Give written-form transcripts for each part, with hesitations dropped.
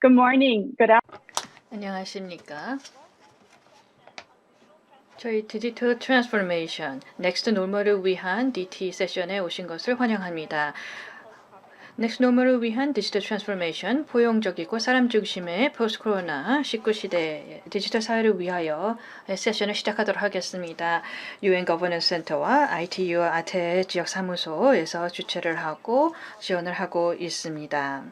Good morning. Good 안녕하십니까. 저희 디지털 트랜스포메이션 넥스트 노멀을 위한 DT 세션에 오신 것을 환영합니다. 넥스트 노멀을 위한 디지털 트랜스포메이션, 포용적이고 사람 중심의 포스트 코로나 19 시대 디지털 사회를 위하여 세션을 시작하도록 하겠습니다. UN 거버넌스 센터와 ITU 아태 지역 사무소에서 주최를 하고 지원을 하고 있습니다.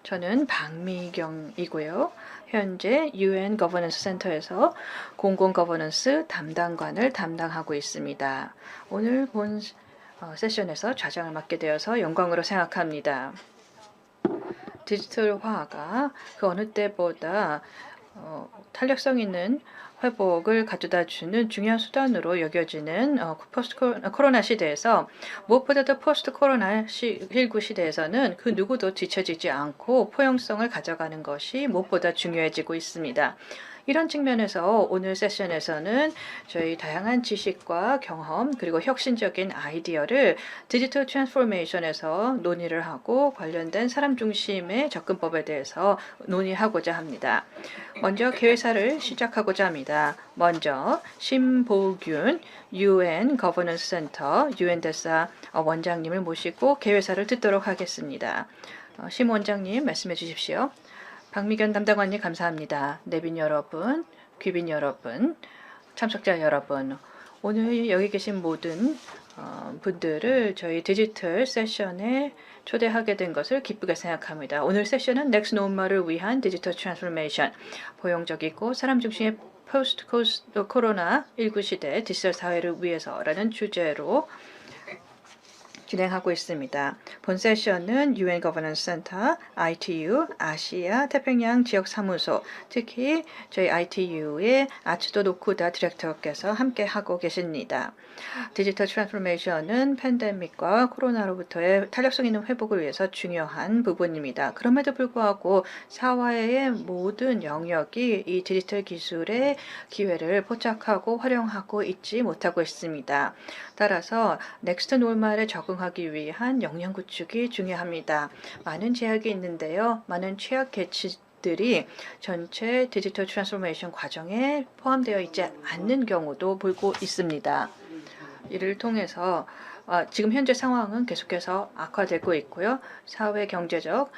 저는 박미경이고요. 현재 UN 거버넌스 센터에서 공공 거버넌스 담당관을 담당하고 있습니다. 오늘 본 세션에서 좌장을 맡게 되어서 영광으로 생각합니다. 디지털화가 그 어느 때보다 탄력성 있는 회복을 가져다주는 중요한 수단으로 여겨지는 포스트 코로나 시대에서 무엇보다도 포스트 코로나 19 시대에서는 그 누구도 뒤처지지 않고 포용성을 가져가는 것이 무엇보다 중요해지고 있습니다. 이런 측면에서 오늘 세션에서는 저희 다양한 지식과 경험 그리고 혁신적인 아이디어를 디지털 트랜스포메이션에서 논의를 하고 관련된 사람 중심의 접근법에 대해서 논의하고자 합니다. 먼저 개회사를 시작하고자 합니다. 먼저 심보균 UN 거버넌스 센터 UN 대사 원장님을 모시고 개회사를 듣도록 하겠습니다. 심 원장님 말씀해 주십시오. 박미경 담당관님 감사합니다. 내빈 여러분, 귀빈 여러분, 참석자 여러분, 오늘 여기 계신 모든 분들을 저희 디지털 세션에 초대하게 된 것을 기쁘게 생각합니다. 오늘 세션은 넥스트 노멀을 위한 디지털 트랜스포메이션, 포용적이고 사람 중심의 포스트 코로나 19 시대 디지털 사회를 위해서라는 주제로 진행하고 있습니다. 본 세션은 UN 거버넌스 센터, ITU, 아시아 태평양 지역 사무소, 특히 저희 ITU의 아츠도 노쿠다 디렉터께서 함께 하고 계십니다. 디지털 트랜스포메이션은 팬데믹과 코로나로부터의 탄력성 있는 회복을 위해서 중요한 부분입니다. 그럼에도 불구하고 사회의 모든 영역이 이 디지털 기술의 기회를 포착하고 활용하고 있지 못하고 있습니다. 따라서 넥스트 노멀에 적응하기 위한 역량 구축이 중요합니다. 많은 제약이 있는데요. 많은 취약 계층들이 전체 디지털 트랜스포메이션 과정에 포함되어 있지 않는 경우도 보고 있습니다. 이를 통해서 지금 현재 상황은 계속해서 악화되고 있고요. 사회 경제적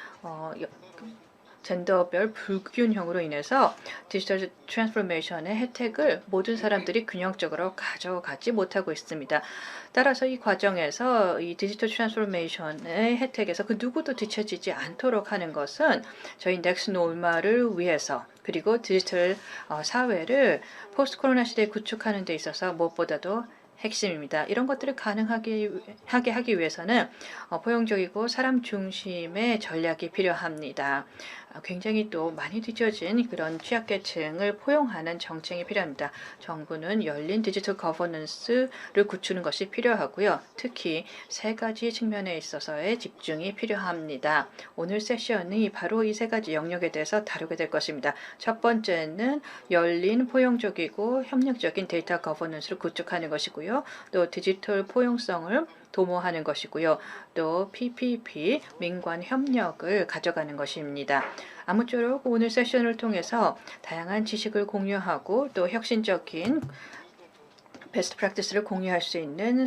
젠더별 불균형으로 인해서 디지털 트랜스포메이션의 혜택을 모든 사람들이 균형적으로 가져가지 못하고 있습니다. 따라서 이 과정에서 이 디지털 트랜스포메이션의 혜택에서 그 누구도 뒤처지지 않도록 하는 것은 저희 넥스트 노멀을 위해서 그리고 디지털 사회를 포스트 코로나 시대에 구축하는 데 있어서 무엇보다도 핵심입니다. 이런 것들을 가능하게 하기 위해서는 포용적이고 사람 중심의 전략이 필요합니다. 굉장히 또 많이 뒤처진 그런 취약계층을 포용하는 정책이 필요합니다. 정부는 열린 디지털 거버넌스를 구축하는 것이 필요하고요. 특히 세 가지 측면에 있어서의 집중이 필요합니다. 오늘 세션이 바로 이 세 가지 영역에 대해서 다루게 될 것입니다. 첫 번째는 열린 포용적이고 협력적인 데이터 거버넌스를 구축하는 것이고요. 또 디지털 포용성을 도모하는 것이고요. 또 PPP, 민관 협력을 가져가는 것입니다. 아무쪼록 오늘 세션을 통해서 다양한 지식을 공유하고 또 혁신적인 베스트 프랙티스를 공유할 수 있는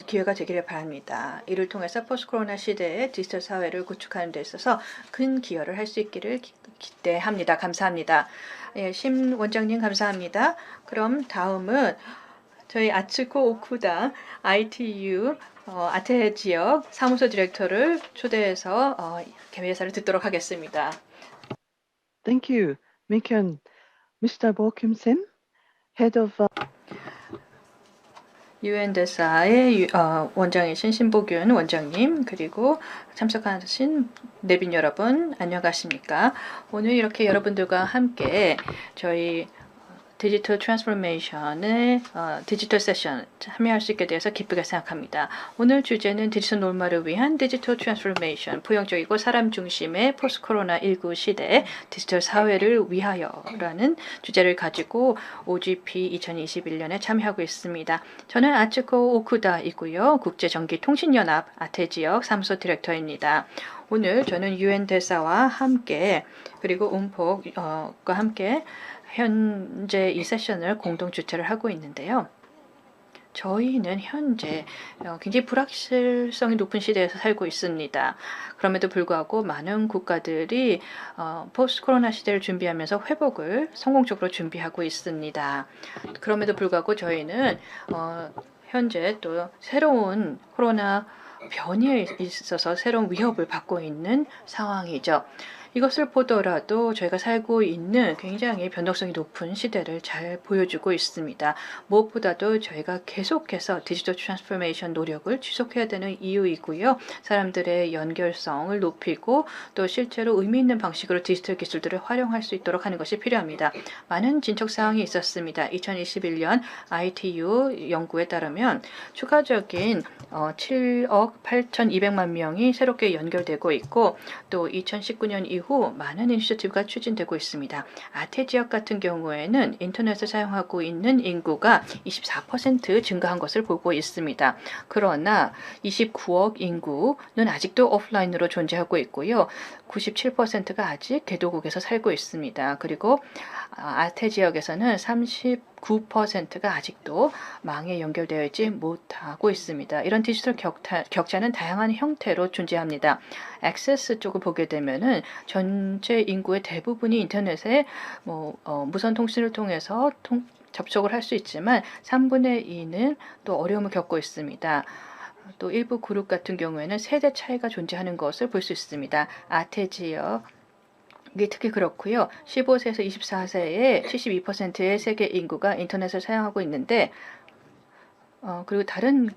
기회가 되기를 바랍니다. 이를 통해서 포스트 코로나 시대의 디지털 사회를 구축하는 데 있어서 큰 기여를 할 수 있기를 기대합니다. 감사합니다. 예, 심 원장님 감사합니다. 그럼 다음은 저희 아츠코 오쿠다 ITU 아테 지역 사무소 디렉터를 초대해서 개회사를 듣도록 하겠습니다. Thank you, Mikyon. Mr. Bo Kim-sim, Head of UN 대사의 원장이신 신보균 원장님 그리고 참석하신 내빈 여러분 안녕하십니까? 오늘 이렇게 여러분들과 함께 저희 디지털 트랜스포메이션의 디지털 세션 참여할 수 있게 돼서 기쁘게 생각합니다. 오늘 주제는 디지털 노멀을 위한 디지털 트랜스포메이션, 포용적이고 사람 중심의 포스트 코로나19 시대 디지털 사회를 위하여라는 주제를 가지고 OGP 2021년에 참여하고 있습니다. 저는 아츠코 오쿠다이고요. 국제전기통신연합 아태지역 사무소 디렉터입니다. 오늘 저는 유엔 대사와 함께 그리고 운폭과 함께 현재 이 세션을 공동 주최를 하고 있는데요. 저희는 현재 굉장히 불확실성이 높은 시대에서 살고 있습니다. 그럼에도 불구하고 많은 국가들이 포스트 코로나 시대를 준비하면서 회복을 성공적으로 준비하고 있습니다. 그럼에도 불구하고 저희는 현재 또 새로운 코로나 변이에 있어서 새로운 위협을 받고 있는 상황이죠. 이것을 보더라도 저희가 살고 있는 굉장히 변동성이 높은 시대를 잘 보여주고 있습니다. 무엇보다도 저희가 계속해서 디지털 트랜스포메이션 노력을 지속해야 되는 이유이고요. 사람들의 연결성을 높이고 또 실제로 의미 있는 방식으로 디지털 기술들을 활용할 수 있도록 하는 것이 필요합니다. 많은 진척 사항이 있었습니다. 2021년 ITU 연구에 따르면 추가적인 7억 8,200만 명이 새롭게 연결되고 있고 또 2019년 이후 많은 이니셔티브가 추진되고 있습니다. 아태 지역 같은 경우에는 인터넷을 사용하고 있는 인구가 24% 증가한 것을 보고 있습니다. 그러나 29억 인구는 아직도 오프라인으로 존재하고 있고요. 97%가 아직 개도국에서 살고 있습니다. 그리고 아태 지역에서는 39%가 아직도 망에 연결되어 있지 못하고 있습니다. 이런 디지털 격차는 다양한 형태로 존재합니다. 액세스 쪽을 보게 되면은 전체 인구의 대부분이 인터넷에 무선 통신을 통해서 접속을 할 수 있지만 3분의 2는 또 어려움을 겪고 있습니다. 또 일부 그룹 같은 경우에는 세대 차이가 존재하는 것을 볼 수 있습니다. 아태 지역 이게 특히 그렇고요. 15세에서 24세의 72%의 세계 인구가 인터넷을 사용하고 있는데 그리고 다른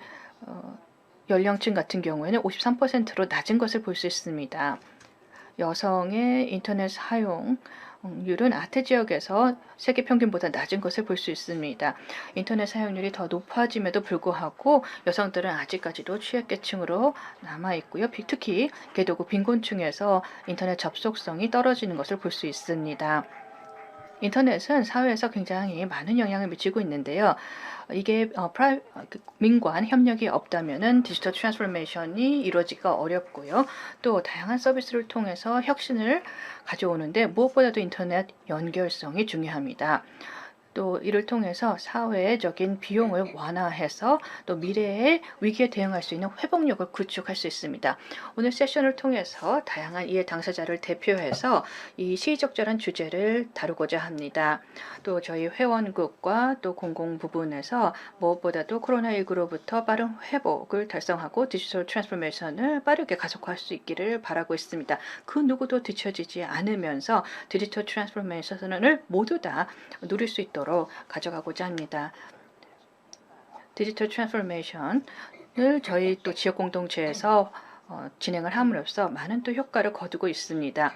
연령층 같은 경우에는 53%로 낮은 것을 볼 수 있습니다. 여성의 인터넷 사용률은 아태 지역에서 세계 평균보다 낮은 것을 볼 수 있습니다. 인터넷 사용률이 더 높아짐에도 불구하고 여성들은 아직까지도 취약계층으로 남아있고요. 특히 개도국 빈곤층에서 인터넷 접속성이 떨어지는 것을 볼 수 있습니다. 인터넷은 사회에서 굉장히 많은 영향을 미치고 있는데요. 이게 민관 협력이 없다면은 디지털 트랜스포메이션이 이루어지기가 어렵고요. 또 다양한 서비스를 통해서 혁신을 가져오는데 무엇보다도 인터넷 연결성이 중요합니다. 또 이를 통해서 사회적인 비용을 완화해서 또 미래의 위기에 대응할 수 있는 회복력을 구축할 수 있습니다. 오늘 세션을 통해서 다양한 이해 당사자를 대표해서 이 시의적절한 주제를 다루고자 합니다. 또 저희 회원국과 또 공공 부분에서 무엇보다도 코로나19로부터 빠른 회복을 달성하고 디지털 트랜스포메이션을 빠르게 가속화할 수 있기를 바라고 있습니다. 그 누구도 뒤처지지 않으면서 디지털 트랜스포메이션을 모두 다 누릴 수 있도록 가져가고자 합니다. 디지털 트랜스포메이션을 저희 또 지역 공동체에서 진행을 함으로써 많은 또 효과를 거두고 있습니다.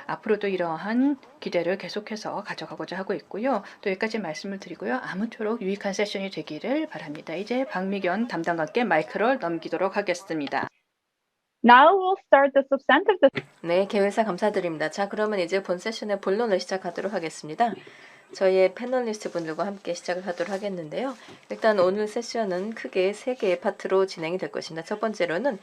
앞으로도 이러한 기대를 계속해서 가져가고자 하고 있고요. 또 여기까지 말씀을 드리고요. 아무쪼록 유익한 세션이 되기를 바랍니다. 이제 박미경 담당관께 마이크를 넘기도록 하겠습니다. Now we'll start the substantive. 네, 개회사 감사드립니다. 자, 그러면 이제 본 세션의 본론을 시작하도록 하겠습니다. 저희의 패널리스트 분들과 함께 시작을 하도록 하겠는데요. 일단 오늘 세션은 크게 3개의 파트로 진행이 될 것입니다. 첫 번째로는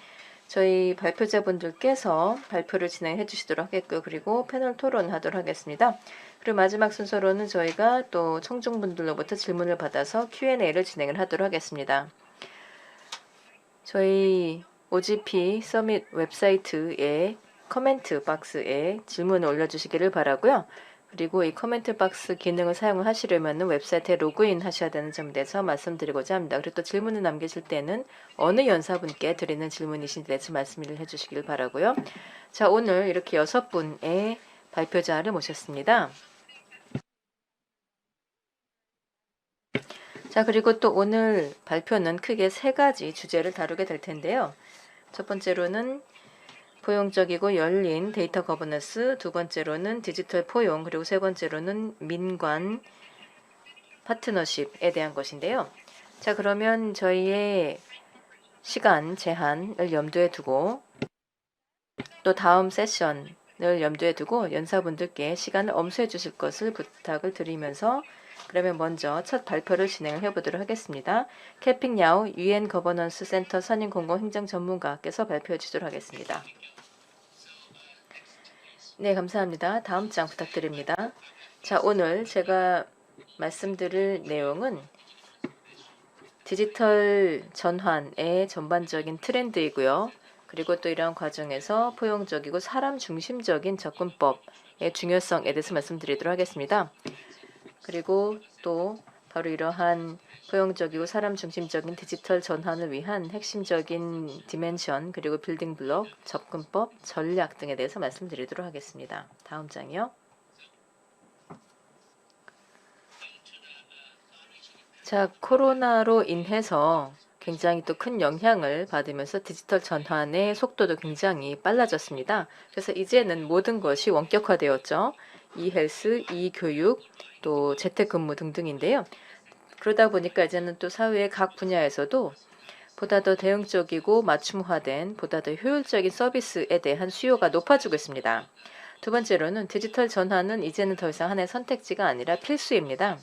저희 발표자분들께서 발표를 진행해 주시도록 하겠고요. 그리고 패널 토론하도록 하겠습니다. 그리고 마지막 순서로는 저희가 또 청중분들로부터 질문을 받아서 Q&A를 진행을 하도록 하겠습니다. 저희 OGP 서밋 웹사이트에 커멘트 박스에 질문을 올려주시기를 바라고요. 그리고 이 커멘트 박스 기능을 사용하시려면 웹사이트에 로그인 하셔야 되는 점에 대해서 말씀드리고자 합니다. 그리고 또 질문을 남기실 때는 어느 연사분께 드리는 질문이신지 대해서 말씀을 해주시길 바라고요. 자, 오늘 이렇게 6분의 발표자를 모셨습니다. 자, 그리고 또 오늘 발표는 크게 3가지 주제를 다루게 될 텐데요. 첫 번째로는 포용적이고 열린 데이터 거버넌스, 두 번째로는 디지털 포용, 그리고 세 번째로는 민관 파트너십에 대한 것인데요. 자, 그러면 저희의 시간 제한을 염두에 두고 또 다음 세션을 염두에 두고 연사분들께 시간을 엄수해 주실 것을 부탁을 드리면서 그러면 먼저 첫 발표를 진행을 해보도록 하겠습니다. 캐핑 야오 UN 거버넌스 센터 선임 공공행정 전문가께서 발표해 주도록 하겠습니다. 네, 감사합니다. 다음 장 부탁드립니다. 자, 오늘 제가 말씀드릴 내용은 디지털 전환의 전반적인 트렌드이고요. 그리고 또 이러한 과정에서 포용적이고 사람 중심적인 접근법의 중요성에 대해서 말씀드리도록 하겠습니다. 그리고 또 바로 이러한 포용적이고 사람 중심적인 디지털 전환을 위한 핵심적인 디멘션 그리고 빌딩 블록, 접근법, 전략 등에 대해서 말씀드리도록 하겠습니다. 다음 장이요. 자, 코로나로 인해서 굉장히 또 큰 영향을 받으면서 디지털 전환의 속도도 굉장히 빨라졌습니다. 그래서 이제는 모든 것이 원격화되었죠. 이헬스, 이교육, 또 재택근무 등등인데요. 그러다 보니까 이제는 또 사회의 각 분야에서도 보다 더 대응적이고 맞춤화된 보다 더 효율적인 서비스에 대한 수요가 높아지고 있습니다. 두 번째로는 디지털 전환은 이제는 더 이상 하나의 선택지가 아니라 필수입니다.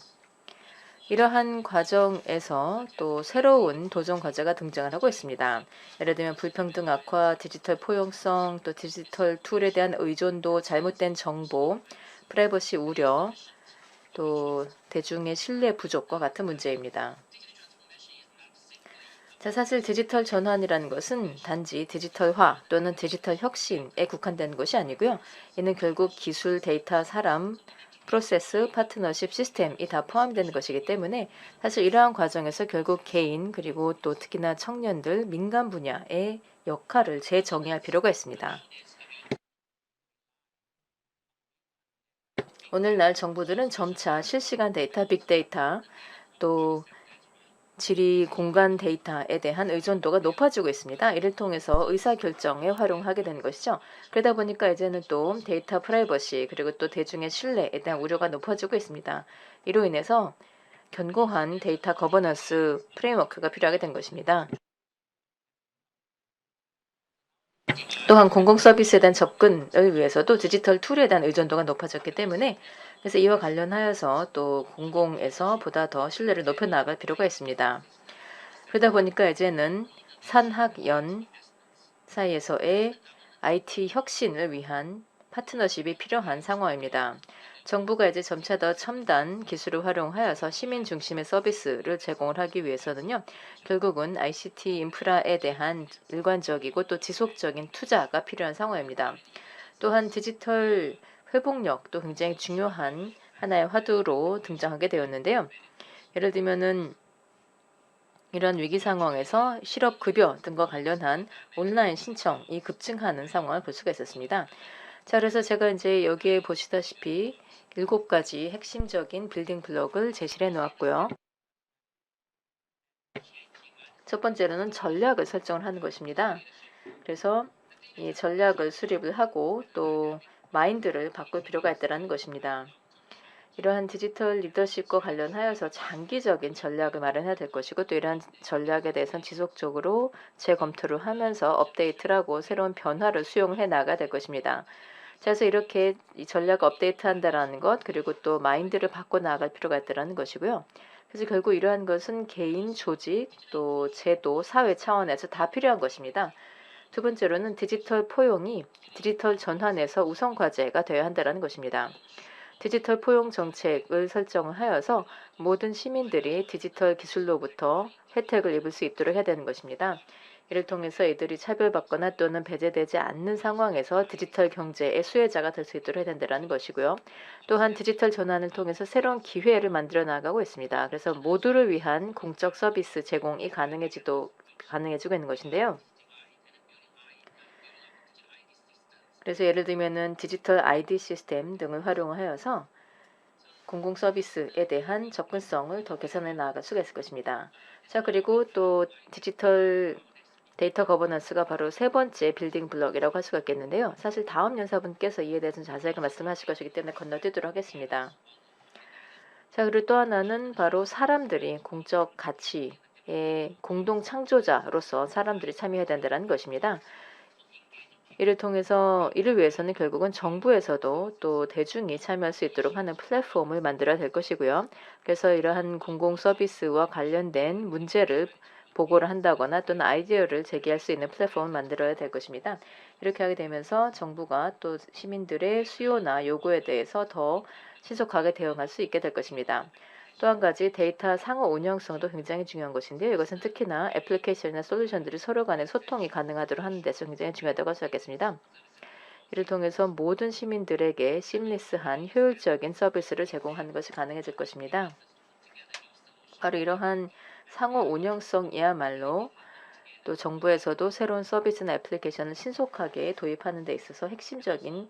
이러한 과정에서 또 새로운 도전 과제가 등장을 하고 있습니다. 예를 들면 불평등 악화, 디지털 포용성, 또 디지털 툴에 대한 의존도, 잘못된 정보, 프라이버시 우려, 또 대중의 신뢰 부족과 같은 문제입니다. 자, 사실 디지털 전환이라는 것은 단지 디지털화 또는 디지털 혁신에 국한되는 것이 아니고요. 이는 결국 기술, 데이터, 사람, 프로세스, 파트너십, 시스템이 다 포함되는 것이기 때문에 사실 이러한 과정에서 결국 개인 그리고 또 특히나 청년들, 민간 분야의 역할을 재정의할 필요가 있습니다. 오늘날 정부들은 점차 실시간 데이터, 빅데이터, 또 지리 공간 데이터에 대한 의존도가 높아지고 있습니다. 이를 통해서 의사결정에 활용하게 되는 것이죠. 그러다 보니까 이제는 또 데이터 프라이버시 그리고 또 대중의 신뢰에 대한 우려가 높아지고 있습니다. 이로 인해서 견고한 데이터 거버넌스 프레임워크가 필요하게 된 것입니다. 또한 공공 서비스에 대한 접근을 위해서도 디지털 툴에 대한 의존도가 높아졌기 때문에 그래서 이와 관련하여서 또 공공에서 보다 더 신뢰를 높여 나갈 필요가 있습니다. 그러다 보니까 이제는 산학연 사이에서의 IT 혁신을 위한 파트너십이 필요한 상황입니다. 정부가 이제 점차 더 첨단 기술을 활용하여서 시민 중심의 서비스를 제공을 하기 위해서는요. 결국은 ICT 인프라에 대한 일관적이고 또 지속적인 투자가 필요한 상황입니다. 또한 디지털 회복력도 굉장히 중요한 하나의 화두로 등장하게 되었는데요. 예를 들면은 이런 위기 상황에서 실업급여 등과 관련한 온라인 신청이 급증하는 상황을 볼 수가 있었습니다. 자, 그래서 제가 이제 여기에 보시다시피 7가지 핵심적인 빌딩 블록을 제시해 놓았고요. 첫 번째로는 전략을 설정을 하는 것입니다. 그래서 이 전략을 수립을 하고 또 마인드를 바꿀 필요가 있다는 것입니다. 이러한 디지털 리더십과 관련하여서 장기적인 전략을 마련해야 될 것이고 또 이러한 전략에 대해서는 지속적으로 재검토를 하면서 업데이트를 하고 새로운 변화를 수용해 나가야 될 것입니다. 그래서 이렇게 이 전략을 업데이트한다라는 것 그리고 또 마인드를 바꿔 나갈 필요가 있다는 것이고요. 그래서 결국 이러한 것은 개인, 조직, 또 제도, 사회 차원에서 다 필요한 것입니다. 두 번째로는 디지털 포용이 디지털 전환에서 우선 과제가 되어야 한다는 것입니다. 디지털 포용 정책을 설정하여서 모든 시민들이 디지털 기술로부터 혜택을 입을 수 있도록 해야 되는 것입니다. 이를 통해서 이들이 차별받거나 또는 배제되지 않는 상황에서 디지털 경제의 수혜자가 될 수 있도록 해야 된다는 것이고요. 또한 디지털 전환을 통해서 새로운 기회를 만들어 나가고 있습니다. 그래서 모두를 위한 공적 서비스 제공이 가능해지고 있는 것인데요. 그래서 예를 들면은 디지털 ID 시스템 등을 활용하여서 공공 서비스에 대한 접근성을 더 개선해 나아갈 수가 있을 것입니다. 자, 그리고 또 디지털 데이터 거버넌스가 바로 세 번째 빌딩 블럭이라고 할 수가 있겠는데요. 사실 다음 연사분께서 이에 대해서 자세하게 말씀하실 것이기 때문에 건너뛰도록 하겠습니다. 자, 그리고 또 하나는 바로 사람들이 공적 가치의 공동 창조자로서 사람들이 참여해야 된다는 것입니다. 이를 위해서는 결국은 정부에서도 또 대중이 참여할 수 있도록 하는 플랫폼을 만들어야 될 것이고요. 그래서 이러한 공공 서비스와 관련된 문제를 보고를 한다거나 또는 아이디어를 제기할 수 있는 플랫폼을 만들어야 될 것입니다. 이렇게 하게 되면서 정부가 또 시민들의 수요나 요구에 대해서 더 신속하게 대응할 수 있게 될 것입니다. 또 한 가지 데이터 상호 운영성도 굉장히 중요한 것인데요. 이것은 특히나 애플리케이션이나 솔루션들이 서로 간의 소통이 가능하도록 하는 데서 굉장히 중요하다고 할 수 있겠습니다. 이를 통해서 모든 시민들에게 심리스한 효율적인 서비스를 제공하는 것이 가능해질 것입니다. 바로 이러한 상호 운영성이야말로 또 정부에서도 새로운 서비스나 애플리케이션을 신속하게 도입하는 데 있어서 핵심적인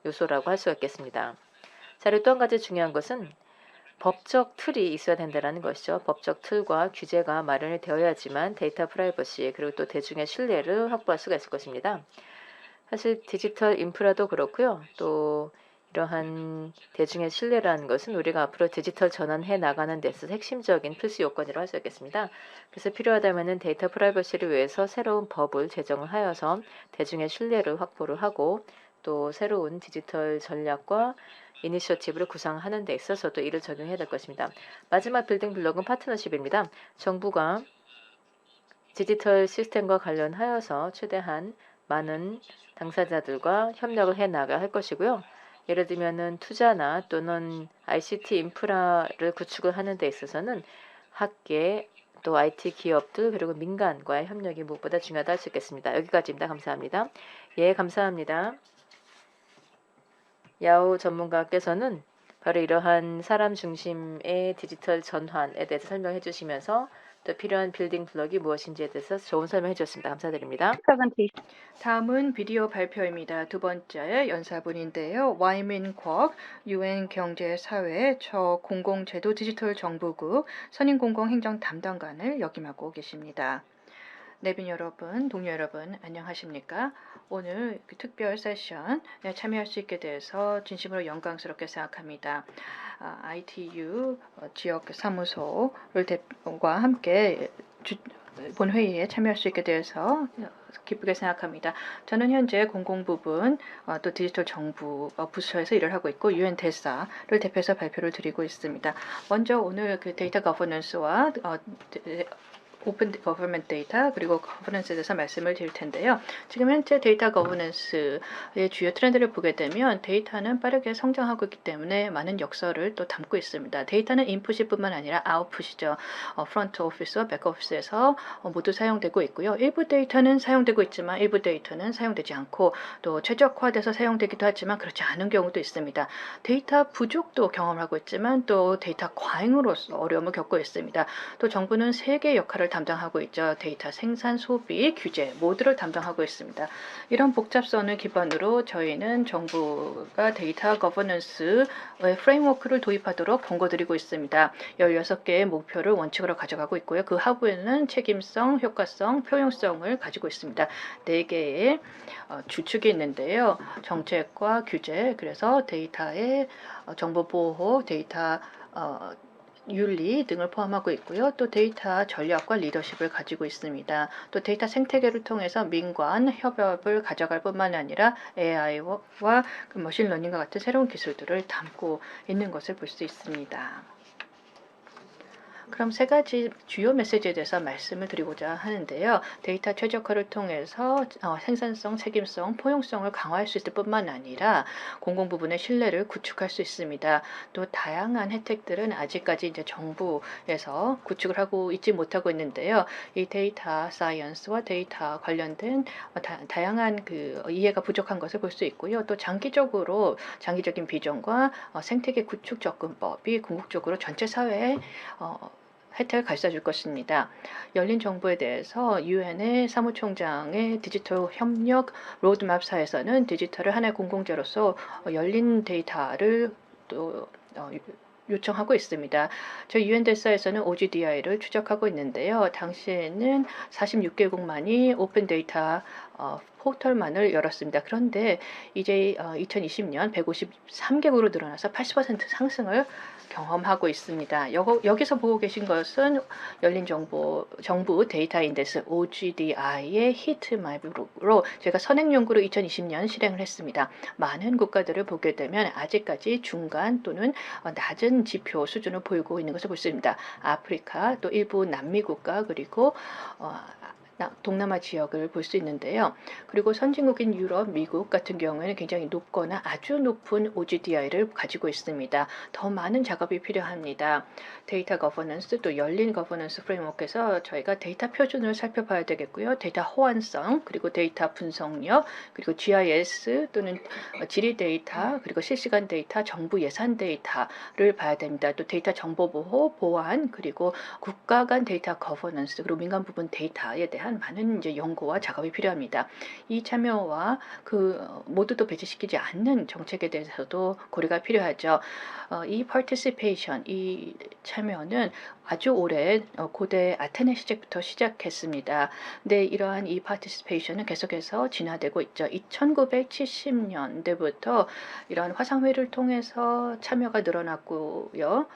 요소라고 할 수 있겠습니다. 자, 그리고 또 한 가지 중요한 것은 법적 틀이 있어야 된다는 것이죠. 법적 틀과 규제가 마련이 되어야지만 데이터 프라이버시 그리고 또 대중의 신뢰를 확보할 수가 있을 것입니다. 사실 디지털 인프라도 그렇고요. 또 이러한 대중의 신뢰라는 것은 우리가 앞으로 디지털 전환해 나가는 데서 핵심적인 필수 요건이라고 할 수 있겠습니다. 그래서 필요하다면 데이터 프라이버시를 위해서 새로운 법을 제정을 하여서 대중의 신뢰를 확보를 하고 또 새로운 디지털 전략과 이니셔티브를 구상하는 데 있어서도 이를 적용해야 될 것입니다. 마지막 빌딩 블록은 파트너십입니다. 정부가 디지털 시스템과 관련하여서 최대한 많은 당사자들과 협력을 해나가야 할 것이고요. 예를 들면은 투자나 또는 ICT 인프라를 구축을 하는 데 있어서는 학계 또 IT 기업들 그리고 민간과의 협력이 무엇보다 중요하다 할 수 있겠습니다. 여기까지입니다. 감사합니다. 예, 감사합니다. 야오 전문가께서는 바로 이러한 사람 중심의 디지털 전환에 대해서 설명해 주시면서 또 필요한 빌딩 블록이 무엇인지에 대해서 좋은 설명해 주셨습니다. 감사드립니다. Presentation. 다음은 비디오 발표입니다. 두 번째 연사분인데요. 와이민 쿼 UN 경제사회 공공제도 디지털 정부국 선임공공행정 담당관을 역임하고 계십니다. 내빈 여러분, 동료 여러분, 안녕하십니까? 오늘 특별 세션에 참여할 수 있게 돼서 진심으로 영광스럽게 생각합니다. ITU 지역 사무소와 함께 본회의에 참여할 수 있게 되어서 기쁘게 생각합니다. 저는 현재 공공부분 또 디지털 정부 부처에서 일을 하고 있고 UN 대사를 대표해서 발표를 드리고 있습니다. 먼저 오늘 그 데이터 거버넌스와 오픈 거버넌먼트 데이터 그리고 거버넌스에 대해서 말씀을 드릴 텐데요. 지금 현재 데이터 거버넌스의 주요 트렌드를 보게 되면 데이터는 빠르게 성장하고 있기 때문에 많은 역설을 또 담고 있습니다. 데이터는 인풋일 뿐만 아니라 아웃풋이죠. 프론트 오피스와 백 오피스에서 모두 사용되고 있고요. 일부 데이터는 사용되고 있지만 일부 데이터는 사용되지 않고 또 최적화돼서 사용되기도 하지만 그렇지 않은 경우도 있습니다. 데이터 부족도 경험하고 있지만 또 데이터 과잉으로서 어려움을 겪고 있습니다. 또 정부는 세 개의 역할을 담당하고 있죠. 데이터 생산, 소비, 규제 모두를 담당하고 있습니다. 이런 복잡성을 기반으로 저희는 정부가 데이터 거버넌스의 프레임워크를 도입하도록 권고드리고 있습니다. 16개의 목표를 원칙으로 가져가고 있고요. 그 하부에는 책임성, 효과성, 효용성을 가지고 있습니다. 4개의 주축이 있는데요. 정책과 규제, 그래서 데이터의 정보 보호, 데이터 윤리 등을 포함하고 있고요. 또 데이터 전략과 리더십을 가지고 있습니다. 또 데이터 생태계를 통해서 민관 협업을 가져갈 뿐만 아니라 AI와 머신러닝과 같은 새로운 기술들을 담고 있는 것을 볼 수 있습니다. 그럼 세 가지 주요 메시지에 대해서 말씀을 드리고자 하는데요. 데이터 최적화를 통해서 생산성, 책임성, 포용성을 강화할 수 있을 뿐만 아니라 공공부문의 신뢰를 구축할 수 있습니다. 또 다양한 혜택들은 아직까지 이제 정부에서 구축을 하고 있지 못하고 있는데요. 이 데이터 사이언스와 데이터 관련된 다양한 그 이해가 부족한 것을 볼 수 있고요. 또 장기적인 비전과 생태계 구축 접근법이 궁극적으로 전체 사회에 혜택을 가져다 줄 것입니다. 열린 정부에 대해서 UN의 사무총장의 디지털 협력 로드맵사에서는 디지털을 하나의 공공재로서 열린 데이터를 또 요청하고 있습니다. 저희 UN 대사에서는 OGDI를 추적하고 있는데요. 당시에는 46개국만이 오픈 데이터 포털만을 열었습니다. 그런데 이제 2020년 153개국으로 늘어나서 80% 상승을 경험하고 있습니다. 여기서 보고 계신 것은 열린 정부 데이터 인덱스 OGDI의 히트 맵으로 제가 선행 연구로 2020년 실행을 했습니다. 많은 국가들을 보게 되면 아직까지 중간 또는 낮은 지표 수준을 보이고 있는 것을 볼 수 있습니다. 아프리카 또 일부 남미 국가 그리고 동남아 지역을 볼 수 있는데요. 그리고 선진국인 유럽, 미국 같은 경우에는 굉장히 높거나 아주 높은 OGDI를 가지고 있습니다. 더 많은 작업이 필요합니다. 데이터 거버넌스 또 열린 거버넌스 프레임워크에서 저희가 데이터 표준을 살펴봐야 되겠고요. 데이터 호환성 그리고 데이터 분석력 그리고 GIS 또는 지리 데이터 그리고 실시간 데이터, 정부 예산 데이터를 봐야 됩니다. 또 데이터 정보 보호, 보안 그리고 국가 간 데이터 거버넌스 그리고 민간 부분 데이터에 대한 많은 이제 연구와 작업이 필요합니다. 이 참여와 모두도 배제시키지 않는 정책에 대해서도 고려가 필요하죠. 이 participation, 이 참여는 아주 오래 고대 아테네 시대부터 시작했습니다. 근데 이러한 이 participation은 계속해서 진화되고 있죠. 1970년대부터 이러한 화상회의를 통해서 참여가 늘어났고요.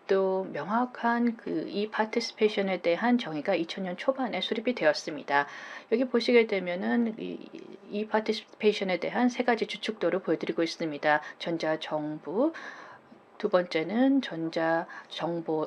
또 명확한 이 participation에 대한 정의가 2000년 초반에 수립이 되었습니다. 여기 보시게 되면은 이 participation에 대한 세 가지 주축도를 보여드리고 있습니다. 전자정부, 두 번째는 전자정보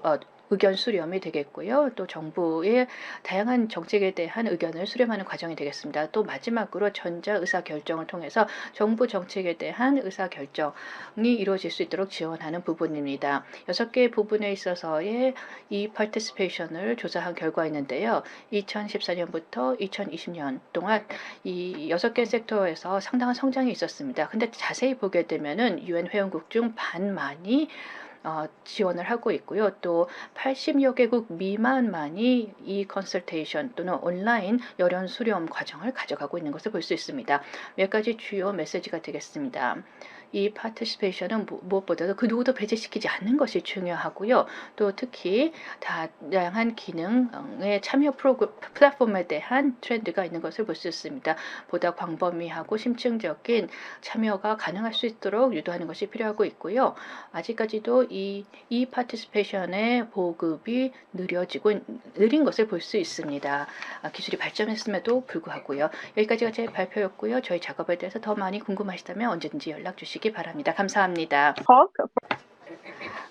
의견 수렴이 되겠고요. 또 정부의 다양한 정책에 대한 의견을 수렴하는 과정이 되겠습니다. 또 마지막으로 전자 의사결정을 통해서 정부 정책에 대한 의사결정이 이루어질 수 있도록 지원하는 부분입니다. 6개의 부분에 있어서의 이 participation을 조사한 결과였는데요. 2014년부터 2020년 동안 이 6개 섹터에서 상당한 성장이 있었습니다. 근데 자세히 보게 되면은 UN 회원국 중 반만이 지원을 하고 있고요. 또 80여 개국 미만만이 이 컨설테이션 또는 온라인 열연 수렴 과정을 가져가고 있는 것을 볼 수 있습니다. 몇 가지 주요 메시지가 되겠습니다. 이 participation은 무엇보다도 그 누구도 배제시키지 않는 것이 중요하고요. 또 특히 다양한 기능의 참여 플랫폼에 대한 트렌드가 있는 것을 볼 수 있습니다. 보다 광범위하고 심층적인 참여가 가능할 수 있도록 유도하는 것이 필요하고 있고요. 아직까지도 이 participation의 보급이 느린 것을 볼 수 있습니다. 기술이 발전했음에도 불구하고요. 여기까지가 제 발표였고요. 저희 작업에 대해서 더 많이 궁금하시다면 언제든지 연락 주시기 바랍니다. 감사합니다.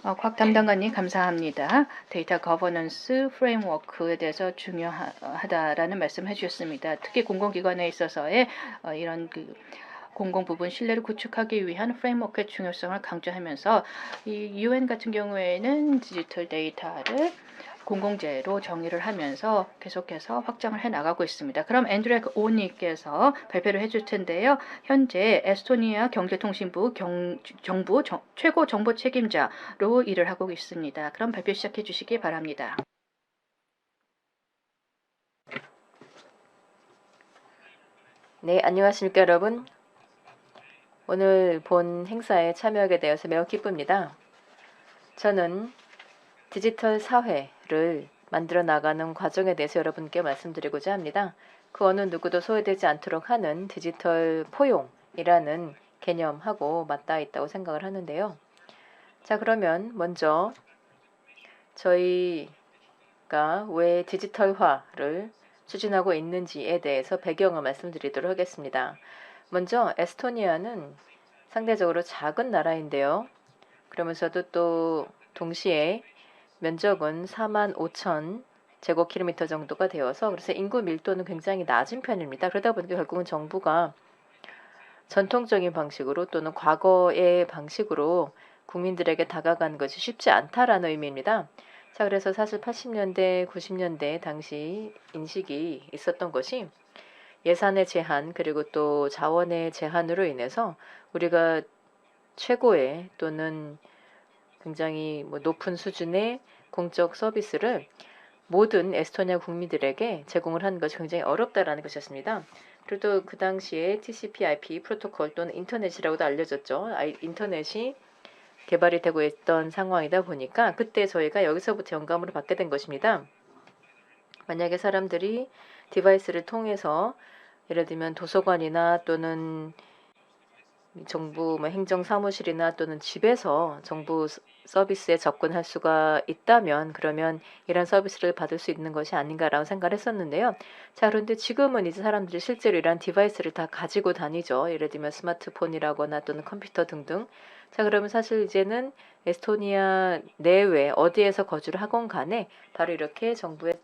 곽 담당관님 감사합니다. 데이터 거버넌스 프레임워크에 대해서 중요하다라는 말씀을 해주셨습니다. 특히 공공기관에 있어서의 이런 공공 부분 신뢰를 구축하기 위한 프레임워크의 중요성을 강조하면서 이 UN 같은 경우에는 디지털 데이터를 공공재로 정의를 하면서 계속해서 확장을 해나가고 있습니다. 그럼 앤드레 오니께서 발표를 해줄 텐데요. 현재 에스토니아 경제통신부 정부 최고 정보 책임자로 일을 하고 있습니다. 그럼 발표 시작해 주시기 바랍니다. 네, 안녕하십니까 여러분. 오늘 본 행사에 참여하게 되어서 매우 기쁩니다. 저는 디지털 사회를 만들어 나가는 과정에 대해서 여러분께 말씀드리고자 합니다. 그 어느 누구도 소외되지 않도록 하는 디지털 포용이라는 개념하고 맞닿아 있다고 생각을 하는데요. 자, 그러면 먼저 저희가 왜 디지털화를 추진하고 있는지에 대해서 배경을 말씀드리도록 하겠습니다. 먼저 에스토니아는 상대적으로 작은 나라인데요. 그러면서도 또 동시에 면적은 45,000 제곱킬로미터 정도가 되어서 그래서 인구 밀도는 굉장히 낮은 편입니다. 그러다 보니까 결국은 정부가 전통적인 방식으로 또는 과거의 방식으로 국민들에게 다가가는 것이 쉽지 않다라는 의미입니다. 자, 그래서 사실 80년대, 90년대 당시 인식이 있었던 것이 예산의 제한 그리고 또 자원의 제한으로 인해서 우리가 최고의 또는 굉장히 높은 수준의 공적 서비스를 모든 에스토니아 국민들에게 제공을 하는 것이 굉장히 어렵다라는 것이었습니다. 그리고 그 당시에 TCP/IP 프로토콜 또는 인터넷이라고도 알려졌죠. 인터넷이 개발이 되고 있던 상황이다 보니까 그때 저희가 여기서부터 영감을 받게 된 것입니다. 만약에 사람들이 디바이스를 통해서 예를 들면 도서관이나 또는 정부 행정 사무실이나 또는 집에서 정부 서비스에 접근할 수가 있다면 그러면 이런 서비스를 받을 수 있는 것이 아닌가라고 생각을 했었는데요. 자, 그런데 지금은 이제 사람들이 실제로 이런 디바이스를 다 가지고 다니죠. 예를 들면 스마트폰이라거나 또는 컴퓨터 등등. 자, 그러면 사실 이제는 에스토니아 내외 어디에서 거주를 하건 간에 바로 이렇게 정부의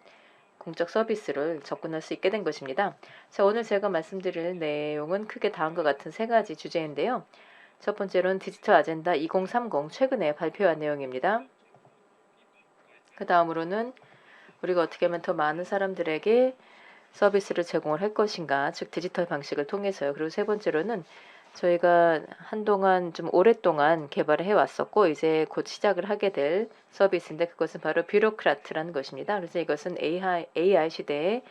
공적 서비스를 접근할 수 있게 된 것입니다. 자, 오늘 제가 말씀드릴 내용은 크게 다음과 같은 세 가지 주제인데요. 첫 번째로는 디지털 아젠다 2030 최근에 발표한 내용입니다. 그 다음으로는 우리가 어떻게 하면 더 많은 사람들에게 서비스를 제공을 할 것인가, 즉 디지털 방식을 통해서요. 그리고 세 번째로는 저희가 한동안 좀 오랫동안 개발을 해왔었고 이제 곧 시작을 하게 될 서비스인데 그것은 바로 뷰로크라트라는 것입니다. 그래서 이것은 AI 시대의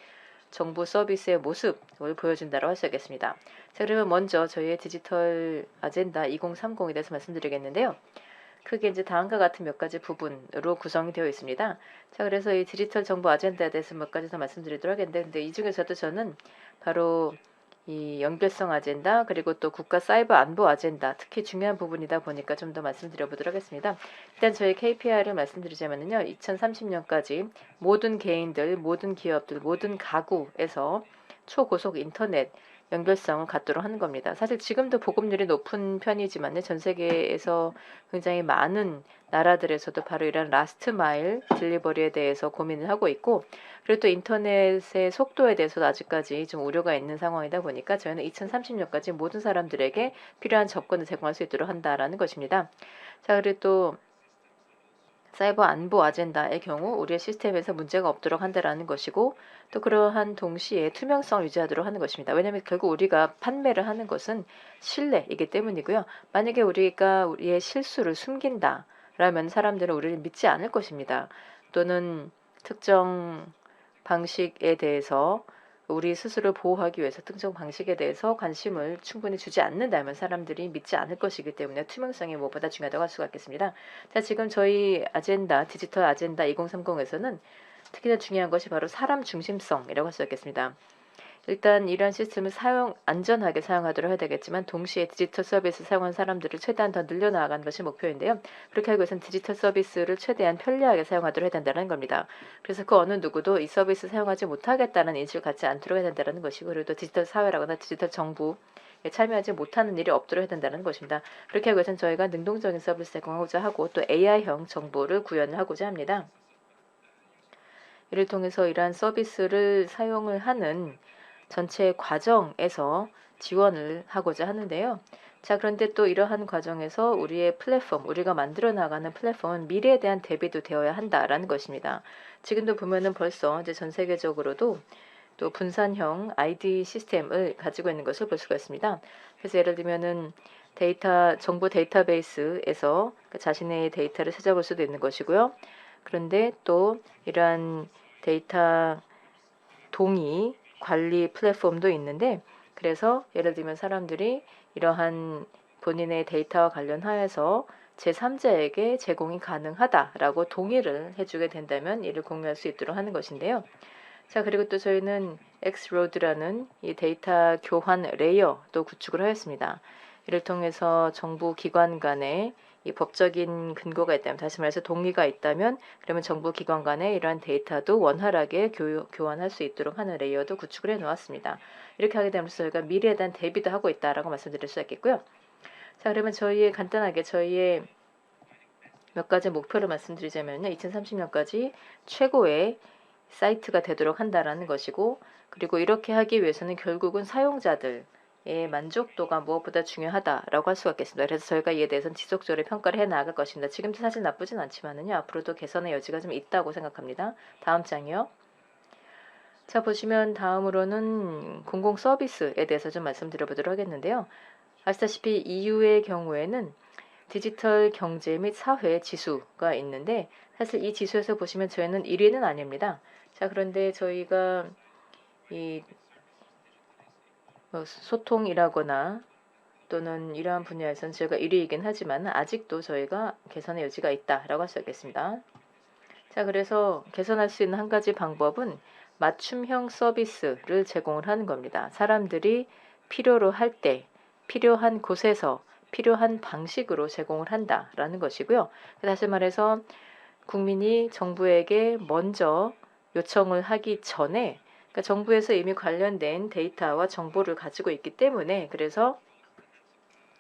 정부 서비스의 모습을 보여준다고 할 수 있겠습니다. 자, 그러면 먼저 저희의 디지털 아젠다 2030에 대해서 말씀드리겠는데요. 크게 이제 다음과 같은 몇 가지 부분으로 구성이 되어 있습니다. 자, 그래서 이 디지털 정보 아젠다에 대해서 몇 가지 더 말씀드리도록 하겠는데, 근데 이 중에서도 저는 바로 이 연결성 아젠다 그리고 또 국가 사이버 안보 아젠다 특히 중요한 부분이다 보니까 좀 더 말씀드려 보도록 하겠습니다. 일단 저희 KPI를 말씀드리자면요. 2030년까지 모든 개인들, 모든 기업들, 모든 가구에서 초고속 인터넷 연결성을 갖도록 하는 겁니다. 사실 지금도 보급률이 높은 편이지만요. 전 세계에서 굉장히 많은 나라들에서도 바로 이런 라스트 마일 딜리버리에 대해서 고민을 하고 있고 그리고 또 인터넷의 속도에 대해서도 아직까지 좀 우려가 있는 상황이다 보니까 저희는 2030년까지 모든 사람들에게 필요한 접근을 제공할 수 있도록 한다라는 것입니다. 자, 그리고 또 사이버 안보 아젠다의 경우 우리의 시스템에서 문제가 없도록 한다라는 것이고 또 그러한 동시에 투명성을 유지하도록 하는 것입니다. 왜냐하면 결국 우리가 판매를 하는 것은 신뢰이기 때문이고요. 만약에 우리가 우리의 실수를 숨긴다라면 사람들은 우리를 믿지 않을 것입니다. 또는 특정 방식에 대해서 우리 스스로 보호하기 위해서 특정 방식에 대해서 관심을 충분히 주지 않는다면 사람들이 믿지 않을 것이기 때문에 투명성이 무엇보다 중요하다고 할 수가 있겠습니다. 자, 지금 저희 아젠다, 디지털 아젠다 2030에서는 특히나 중요한 것이 바로 사람 중심성이라고 할 수 있겠습니다. 일단 이런 시스템을 안전하게 사용하도록 해야 되겠지만 동시에 디지털 서비스 사용하는 사람들을 최대한 더 늘려나가는 것이 목표인데요. 그렇게 하기 위해서는 디지털 서비스를 최대한 편리하게 사용하도록 해야 된다는 겁니다. 그래서 그 어느 누구도 이 서비스 사용하지 못하겠다는 인식을 갖지 않도록 해야 된다는 것이고 그리고 또 디지털 사회라거나 디지털 정부에 참여하지 못하는 일이 없도록 해야 된다는 것입니다. 그렇게 하기 위해서는 저희가 능동적인 서비스 제공하고자 하고 또 AI형 정보를 구현을 하고자 합니다. 이를 통해서 이러한 서비스를 사용을 하는 전체 과정에서 지원을 하고자 하는데요. 자, 그런데 또 이러한 과정에서 우리의 플랫폼, 우리가 만들어 나가는 플랫폼은 미래에 대한 대비도 되어야 한다라는 것입니다. 지금도 보면은 벌써 이제 전 세계적으로도 또 분산형 ID 시스템을 가지고 있는 것을 볼 수가 있습니다. 그래서 예를 들면은 정보 데이터베이스에서 자신의 데이터를 찾아볼 수도 있는 것이고요. 그런데 또 이러한 데이터 동의 관리 플랫폼도 있는데 그래서 예를 들면 사람들이 이러한 본인의 데이터와 관련하여서 제3자에게 제공이 가능하다라고 동의를 해주게 된다면 이를 공유할 수 있도록 하는 것인데요. 자, 그리고 또 저희는 X로드라는 이 데이터 교환 레이어도 구축을 하였습니다. 이를 통해서 정부 기관 간에 이 법적인 근거가 있다면 다시 말해서 동의가 있다면 그러면 정부 기관 간에 이러한 데이터도 원활하게 교환할 수 있도록 하는 레이어도 구축을 해놓았습니다. 이렇게 하게 되면서 저희가 미래에 대한 대비도 하고 있다라고 말씀드릴 수 있겠고요. 자, 그러면 간단하게 저희의 몇 가지 목표를 말씀드리자면요. 2030년까지 최고의 사이트가 되도록 한다라는 것이고 그리고 이렇게 하기 위해서는 결국은 사용자들의 만족도가 무엇보다 중요하다라고 할 수가 있겠습니다. 그래서 저희가 이에 대해서는 지속적으로 평가를 해 나갈 것입니다. 지금도 사실 나쁘진 않지만은요. 앞으로도 개선의 여지가 좀 있다고 생각합니다. 다음 장이요. 자, 보시면 다음으로는 공공 서비스에 대해서 좀 말씀드려 보도록 하겠는데요. 아시다시피 EU의 경우에는 디지털 경제 및 사회 지수가 있는데 사실 이 지수에서 보시면 저희는 1위는 아닙니다. 자, 그런데 저희가 이 소통이라거나 또는 이러한 분야에서는 저희가 1위이긴 하지만 아직도 저희가 개선의 여지가 있다라고 할 수 있겠습니다. 자, 그래서 개선할 수 있는 한 가지 방법은 맞춤형 서비스를 제공을 하는 겁니다. 사람들이 필요로 할 때, 필요한 곳에서, 필요한 방식으로 제공을 한다라는 것이고요. 다시 말해서 국민이 정부에게 먼저 요청을 하기 전에, 그러니까 정부에서 이미 관련된 데이터와 정보를 가지고 있기 때문에, 그래서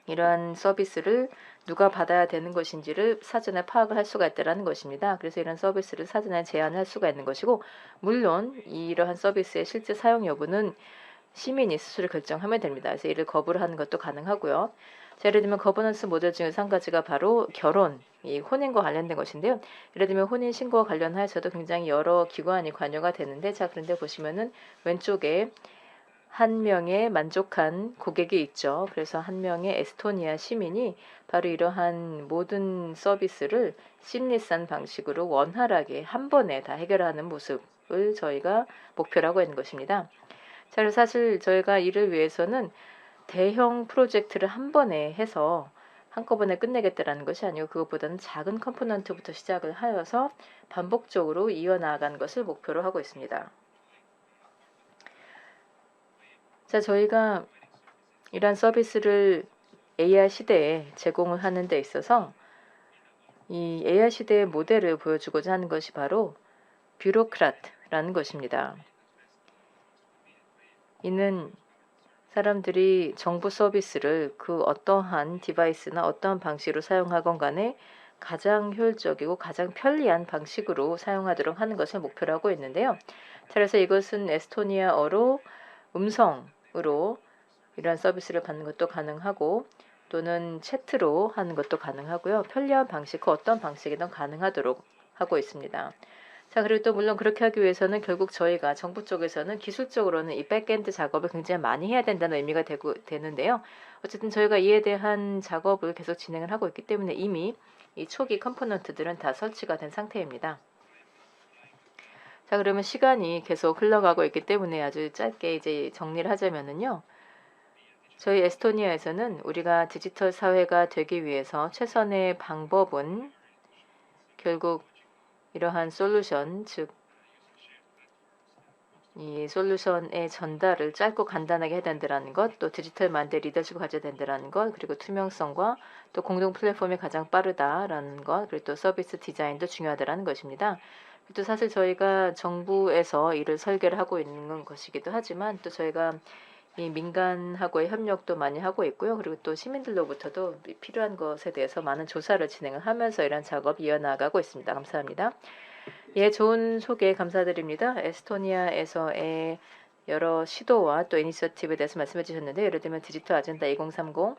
이러한 서비스를 누가 받아야 되는 것인지를 사전에 파악을 할 수가 있다는 것입니다. 그래서 이런 서비스를 사전에 제한할 수가 있는 것이고, 물론 이러한 서비스의 실제 사용 여부는 시민이 스스로 결정하면 됩니다. 그래서 이를 거부를 하는 것도 가능하고요. 자, 예를 들면 거버넌스 모델 중에서 한 가지가 바로 결혼, 이 혼인과 관련된 것인데요. 예를 들면 혼인 신고와 관련하여서도 굉장히 여러 기관이 관여가 되는데, 자, 그런데 보시면은 왼쪽에 한 명의 만족한 고객이 있죠. 그래서 한 명의 에스토니아 시민이 바로 이러한 모든 서비스를 심리산 방식으로 원활하게 한 번에 다 해결하는 모습을 저희가 목표로 하고 있는 것입니다. 자, 그래서 사실 저희가 이를 위해서는 대형 프로젝트를 한 번에 해서 한꺼번에 끝내겠다라는 것이 아니고, 그것보다는 작은 컴포넌트부터 시작을 하여서 반복적으로 이어나가는 것을 목표로 하고 있습니다. 자, 저희가 이러한 서비스를 AR 시대에 제공을 하는 데 있어서 이 AR 시대의 모델을 보여주고자 하는 것이 바로 뷰로크라트라는 것입니다. 이는 사람들이 정부 서비스를 그 어떠한 디바이스나 어떠한 방식으로 사용하건 간에 가장 효율적이고 가장 편리한 방식으로 사용하도록 하는 것을 목표로 하고 있는데요. 그래서 이것은 에스토니아어로 음성으로 이러한 서비스를 받는 것도 가능하고, 또는 채트로 하는 것도 가능하고요. 편리한 방식, 그 어떤 방식이든 가능하도록 하고 있습니다. 자, 그리고 또 물론 그렇게 하기 위해서는 결국 저희가 정부 쪽에서는 기술적으로는 이 백엔드 작업을 굉장히 많이 해야 된다는 의미가 되는데요. 어쨌든 저희가 이에 대한 작업을 계속 진행을 하고 있기 때문에 이미 이 초기 컴포넌트들은 다 설치가 된 상태입니다. 자, 그러면 시간이 계속 흘러가고 있기 때문에 아주 짧게 이제 정리를 하자면은요. 저희 에스토니아에서는 우리가 디지털 사회가 되기 위해서 최선의 방법은 결국 이러한 솔루션, 즉 이 솔루션의 전달을 짧고 간단하게 해야 된다는 것, 또 디지털 만대 리더십을 가져야 된다는 것, 그리고 투명성과 또 공동 플랫폼이 가장 빠르다라는 것, 그리고 또 서비스 디자인도 중요하다는 것입니다. 또 사실 저희가 정부에서 이를 설계를 하고 있는 것이기도 하지만, 또 저희가 이 민간하고의 협력도 많이 하고 있고요. 그리고 또 시민들로부터도 필요한 것에 대해서 많은 조사를 진행을 하면서 이런 작업이 이어나가고 있습니다. 감사합니다. 예, 좋은 소개 감사드립니다. 에스토니아에서의 여러 시도와 또 이니셔티브에 대해서 말씀해 주셨는데, 예를 들면 디지털 아젠다 2030,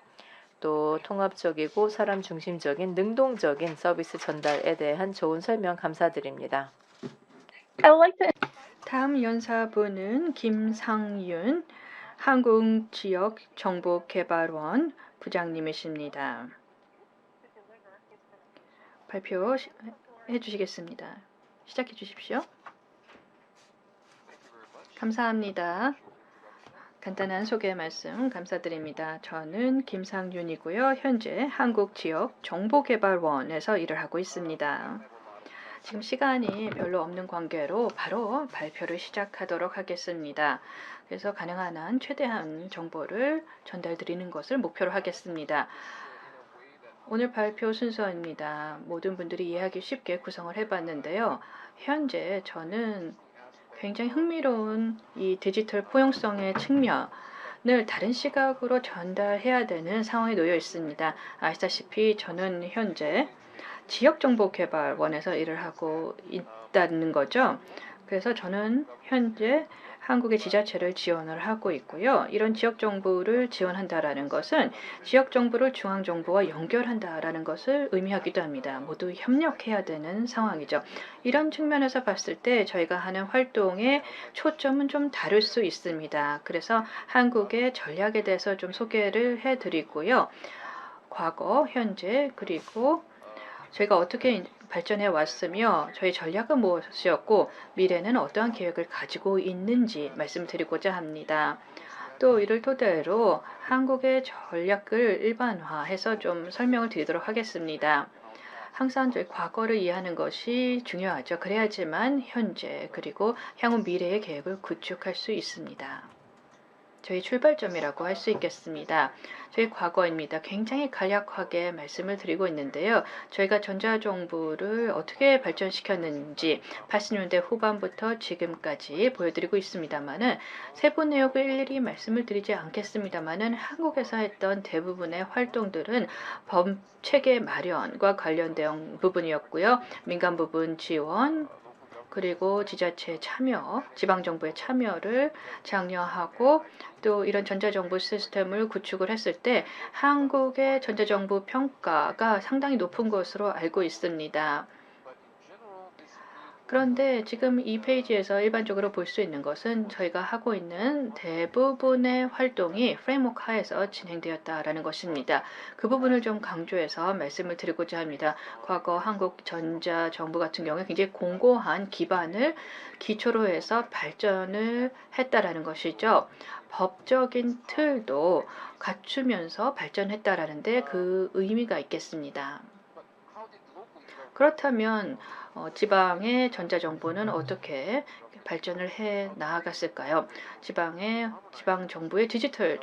또 통합적이고 사람 중심적인 능동적인 서비스 전달에 대한 좋은 설명 감사드립니다. I would like to 다음 연사분은 김상윤 한국지역정보개발원 부장님이십니다. 발표해 주시겠습니다. 시작해 주십시오. 감사합니다. 간단한 소개 말씀 감사드립니다. 저는 김상윤이고요. 현재 한국지역정보개발원에서 일을 하고 있습니다. 지금 시간이 별로 없는 관계로 바로 발표를 시작하도록 하겠습니다. 그래서 가능한 한 최대한 정보를 전달드리는 것을 목표로 하겠습니다. 오늘 발표 순서입니다. 모든 분들이 이해하기 쉽게 구성을 해봤는데요. 현재 저는 굉장히 흥미로운 이 디지털 포용성의 측면을 다른 시각으로 전달해야 되는 상황에 놓여 있습니다. 아시다시피 저는 현재 지역정보개발원에서 일을 하고 있다는 거죠. 그래서 저는 현재 한국의 지자체를 지원을 하고 있고요. 이런 지역정부를 지원한다라는 것은 지역정부를 중앙정부와 연결한다라는 것을 의미하기도 합니다. 모두 협력해야 되는 상황이죠. 이런 측면에서 봤을 때 저희가 하는 활동의 초점은 좀 다를 수 있습니다. 그래서 한국의 전략에 대해서 좀 소개를 해드리고요. 과거, 현재, 그리고 저희가 어떻게 발전해 왔으며 저희 전략은 무엇이었고 미래는 어떠한 계획을 가지고 있는지 말씀드리고자 합니다. 또 이를 토대로 한국의 전략을 일반화해서 좀 설명을 드리도록 하겠습니다. 항상 저희 과거를 이해하는 것이 중요하죠. 그래야지만 현재 그리고 향후 미래의 계획을 구축할 수 있습니다. 저희 출발점이라고 할 수 있겠습니다. 저희 과거입니다. 굉장히 간략하게 말씀을 드리고 있는데요. 저희가 전자정부를 어떻게 발전시켰는지 80년대 후반부터 지금까지 보여드리고 있습니다만은 세부 내역을 일일이 말씀을 드리지 않겠습니다만은 한국에서 했던 대부분의 활동들은 법 체계 마련과 관련된 부분이었고요. 민간 부분 지원, 그리고 지자체 참여, 지방정부의 참여를 장려하고 또 이런 전자정부 시스템을 구축을 했을 때 한국의 전자정부 평가가 상당히 높은 것으로 알고 있습니다. 그런데 지금 이 페이지에서 일반적으로 볼 수 있는 것은 저희가 하고 있는 대부분의 활동이 프레임워크 하에서 진행되었다라는 것입니다. 그 부분을 좀 강조해서 말씀을 드리고자 합니다. 과거 한국 전자정부 같은 경우에 굉장히 공고한 기반을 기초로 해서 발전을 했다라는 것이죠. 법적인 틀도 갖추면서 발전했다라는데 그 의미가 있겠습니다. 그렇다면 지방의 전자정부는 어떻게 발전을 해 나아갔을까요? 지방정부의 디지털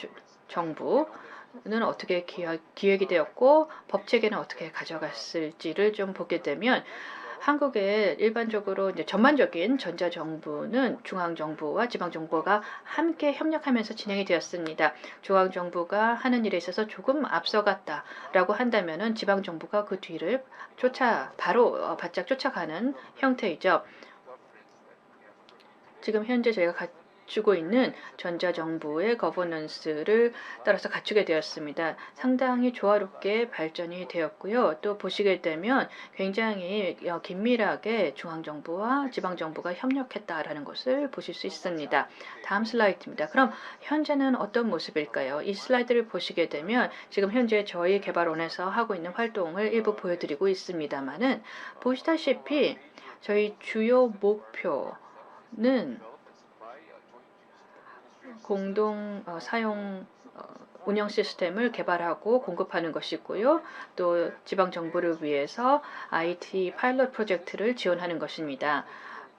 정부는 어떻게 기획이 되었고 법체계는 어떻게 가져갔을지를 좀 보게 되면 한국의 일반적으로 이제 전반적인 전자정부는 중앙정부와 지방정부가 함께 협력하면서 진행이 되었습니다. 중앙정부가 하는 일에 있어서 조금 앞서갔다라고 한다면은 지방정부가 그 뒤를 바로 바짝 쫓아가는 형태이죠. 지금 현재 저희가 갖추고 있는 전자정부의 거버넌스를 따라서 갖추게 되었습니다. 상당히 조화롭게 발전이 되었고요. 또 보시게 되면 굉장히 긴밀하게 중앙정부와 지방정부가 협력했다라는 것을 보실 수 있습니다. 다음 슬라이드입니다. 그럼 현재는 어떤 모습일까요? 이 슬라이드를 보시게 되면 지금 현재 저희 개발원에서 하고 있는 활동을 일부 보여드리고 있습니다만은 보시다시피 저희 주요 목표는 공동 사용 운영 시스템을 개발하고 공급하는 것이고요. 또 지방 정부를 위해서 IT 파일럿 프로젝트를 지원하는 것입니다.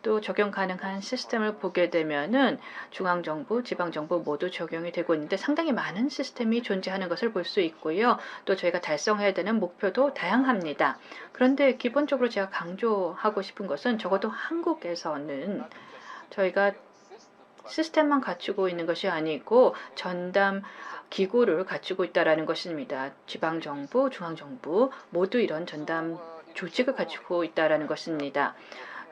또 적용 가능한 시스템을 보게 되면은 중앙 정부, 지방 정부 모두 적용이 되고 있는데 상당히 많은 시스템이 존재하는 것을 볼 수 있고요. 또 저희가 달성해야 되는 목표도 다양합니다. 그런데 기본적으로 제가 강조하고 싶은 것은 적어도 한국에서는 저희가 시스템만 갖추고 있는 것이 아니고 전담 기구를 갖추고 있다라는 것입니다. 지방정부, 중앙정부 모두 이런 전담 조직을 갖추고 있다라는 것입니다.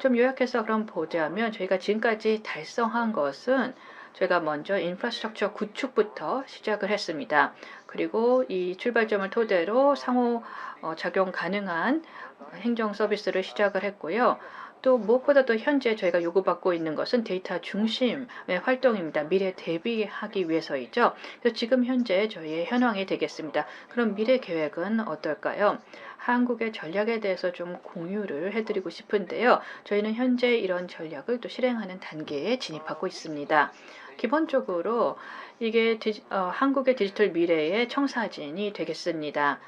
좀 요약해서 그럼 보자면 저희가 지금까지 달성한 것은 저희가 먼저 인프라스트럭처 구축부터 시작을 했습니다. 그리고 이 출발점을 토대로 상호 작용 가능한 행정 서비스를 시작을 했고요. 또 무엇보다도 현재 저희가 요구받고 있는 것은 데이터 중심의 활동입니다. 미래 대비하기 위해서이죠. 그래서 지금 현재 저희의 현황이 되겠습니다. 그럼 미래 계획은 어떨까요? 한국의 전략에 대해서 좀 공유를 해드리고 싶은데요. 저희는 현재 이런 전략을 또 실행하는 단계에 진입하고 있습니다. 기본적으로 이게 한국의 디지털 미래의 청사진이 되겠습니다.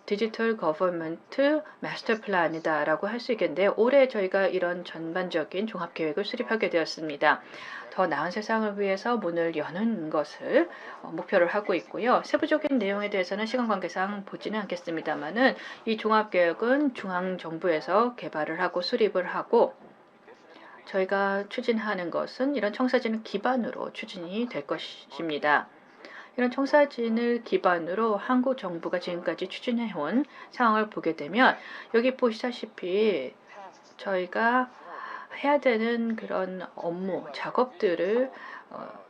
디지털 거버먼트 마스터 플랜이다라고 할 수 있겠는데 올해 저희가 이런 전반적인 종합 계획을 수립하게 되었습니다. 더 나은 세상을 위해서 문을 여는 것을 목표를 하고 있고요. 세부적인 내용에 대해서는 시간 관계상 보지는 않겠습니다만은 이 종합 계획은 중앙 정부에서 개발을 하고 수립을 하고 저희가 추진하는 것은 이런 청사진을 기반으로 추진이 될 것입니다. 이런 청사진을 기반으로 한국 정부가 지금까지 추진해온 상황을 보게 되면 여기 보시다시피 저희가 해야 되는 그런 업무, 작업들을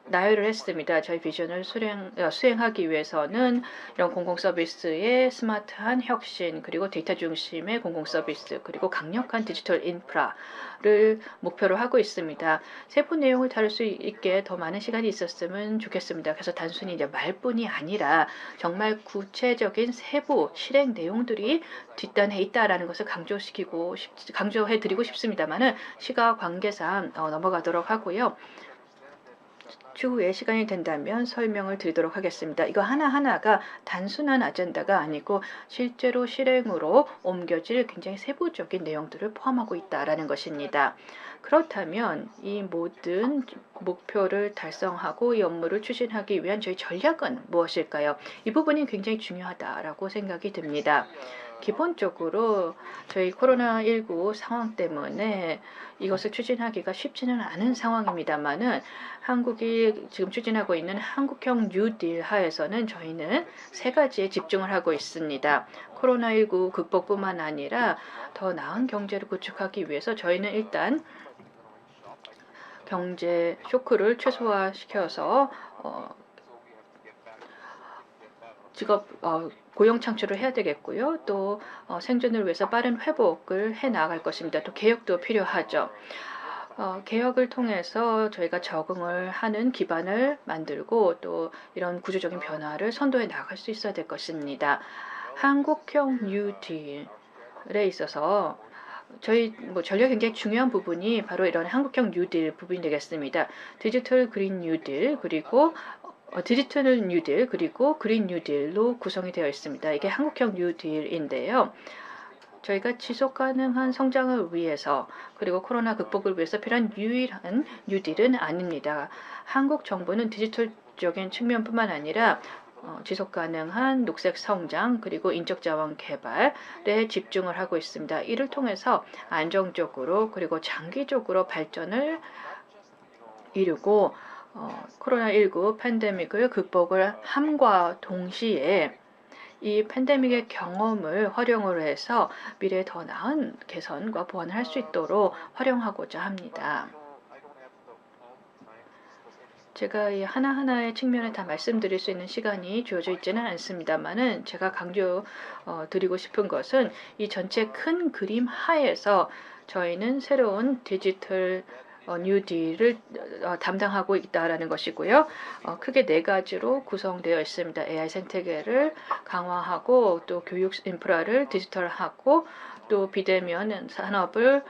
나열을 했습니다. 저희 비전을 수행하기 위해서는 이런 공공서비스의 스마트한 혁신, 그리고 데이터 중심의 공공서비스, 그리고 강력한 디지털 인프라를 목표로 하고 있습니다. 세부 내용을 다룰 수 있게 더 많은 시간이 있었으면 좋겠습니다. 그래서 단순히 이제 말뿐이 아니라 정말 구체적인 세부 실행 내용들이 뒷단에 있다라는 것을 강조해드리고 싶습니다만은 시각 관계상 넘어가도록 하고요. 추후에 시간이 된다면 설명을 드리도록 하겠습니다. 이거 하나하나가 단순한 아젠다가 아니고 실제로 실행으로 옮겨질 굉장히 세부적인 내용들을 포함하고 있다라는 것입니다. 그렇다면 이 모든 목표를 달성하고 이 업무를 추진하기 위한 저희 전략은 무엇일까요? 이 부분이 굉장히 중요하다라고 생각이 듭니다. 기본적으로 저희 코로나19 상황 때문에 이것을 추진하기가 쉽지는 않은 상황입니다만은 한국이 지금 추진하고 있는 한국형 뉴딜 하에서는 저희는 세 가지에 집중을 하고 있습니다. 코로나19 극복뿐만 아니라 더 나은 경제를 구축하기 위해서 저희는 일단 경제 쇼크를 최소화시켜서 고용 창출을 해야 되겠고요. 또 생존을 위해서 빠른 회복을 해 나갈 것입니다. 또 개혁도 필요하죠. 개혁을 통해서 저희가 적응을 하는 기반을 만들고 또 이런 구조적인 변화를 선도해 나갈 수 있어야 될 것입니다. 한국형 뉴딜에 있어서 저희 전략 굉장히 중요한 부분이 바로 이런 한국형 뉴딜 부분이 되겠습니다. 디지털 그린 뉴딜 그리고 디지털 뉴딜 그리고 그린 뉴딜로 구성이 되어 있습니다. 이게 한국형 뉴딜인데요. 저희가 지속 가능한 성장을 위해서 그리고 코로나 극복을 위해서 필요한 유일한 뉴딜은 아닙니다. 한국 정부는 디지털적인 측면뿐만 아니라 지속 가능한 녹색 성장 그리고 인적 자원 개발에 집중을 하고 있습니다. 이를 통해서 안정적으로 그리고 장기적으로 발전을 이루고 코로나19 팬데믹을 극복을 함과 동시에 이 팬데믹의 경험을 활용을 해서 미래에 더 나은 개선과 보완을 할 수 있도록 활용하고자 합니다. 제가 이 하나하나의 측면에 다 말씀드릴 수 있는 시간이 주어져 있지는 않습니다만은 제가 강조 드리고 싶은 것은 이 전체 큰 그림 하에서 저희는 새로운 디지털 뉴딜을 담당하고 있다라는 것이고요. 크게 네 가지로 구성되어 있습니다. AI 생태계를 강화하고 또 교육 인프라를 디지털하고 또 비대면 산업을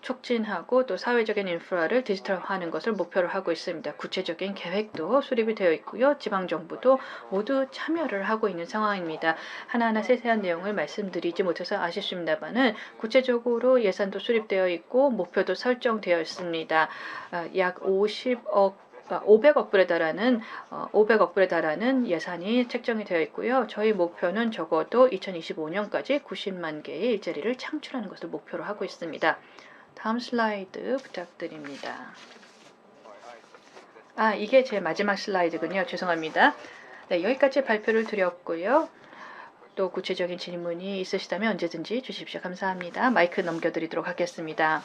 촉진하고 또 사회적인 인프라를 디지털화하는 것을 목표로 하고 있습니다. 구체적인 계획도 수립이 되어 있고요. 지방정부도 모두 참여를 하고 있는 상황입니다. 하나하나 세세한 내용을 말씀드리지 못해서 아쉽습니다만은 구체적으로 예산도 수립되어 있고 목표도 설정되어 있습니다. 약 500억 불에 달하는 예산이 책정이 되어 있고요. 저희 목표는 적어도 2025년까지 90만 개의 일자리를 창출하는 것을 목표로 하고 있습니다. 다음 슬라이드 부탁드립니다. 이게 제 마지막 슬라이드군요. 죄송합니다. 네, 여기까지 발표를 드렸고요. 또 구체적인 질문이 있으시다면 언제든지 주십시오. 감사합니다. 마이크 넘겨드리도록 하겠습니다.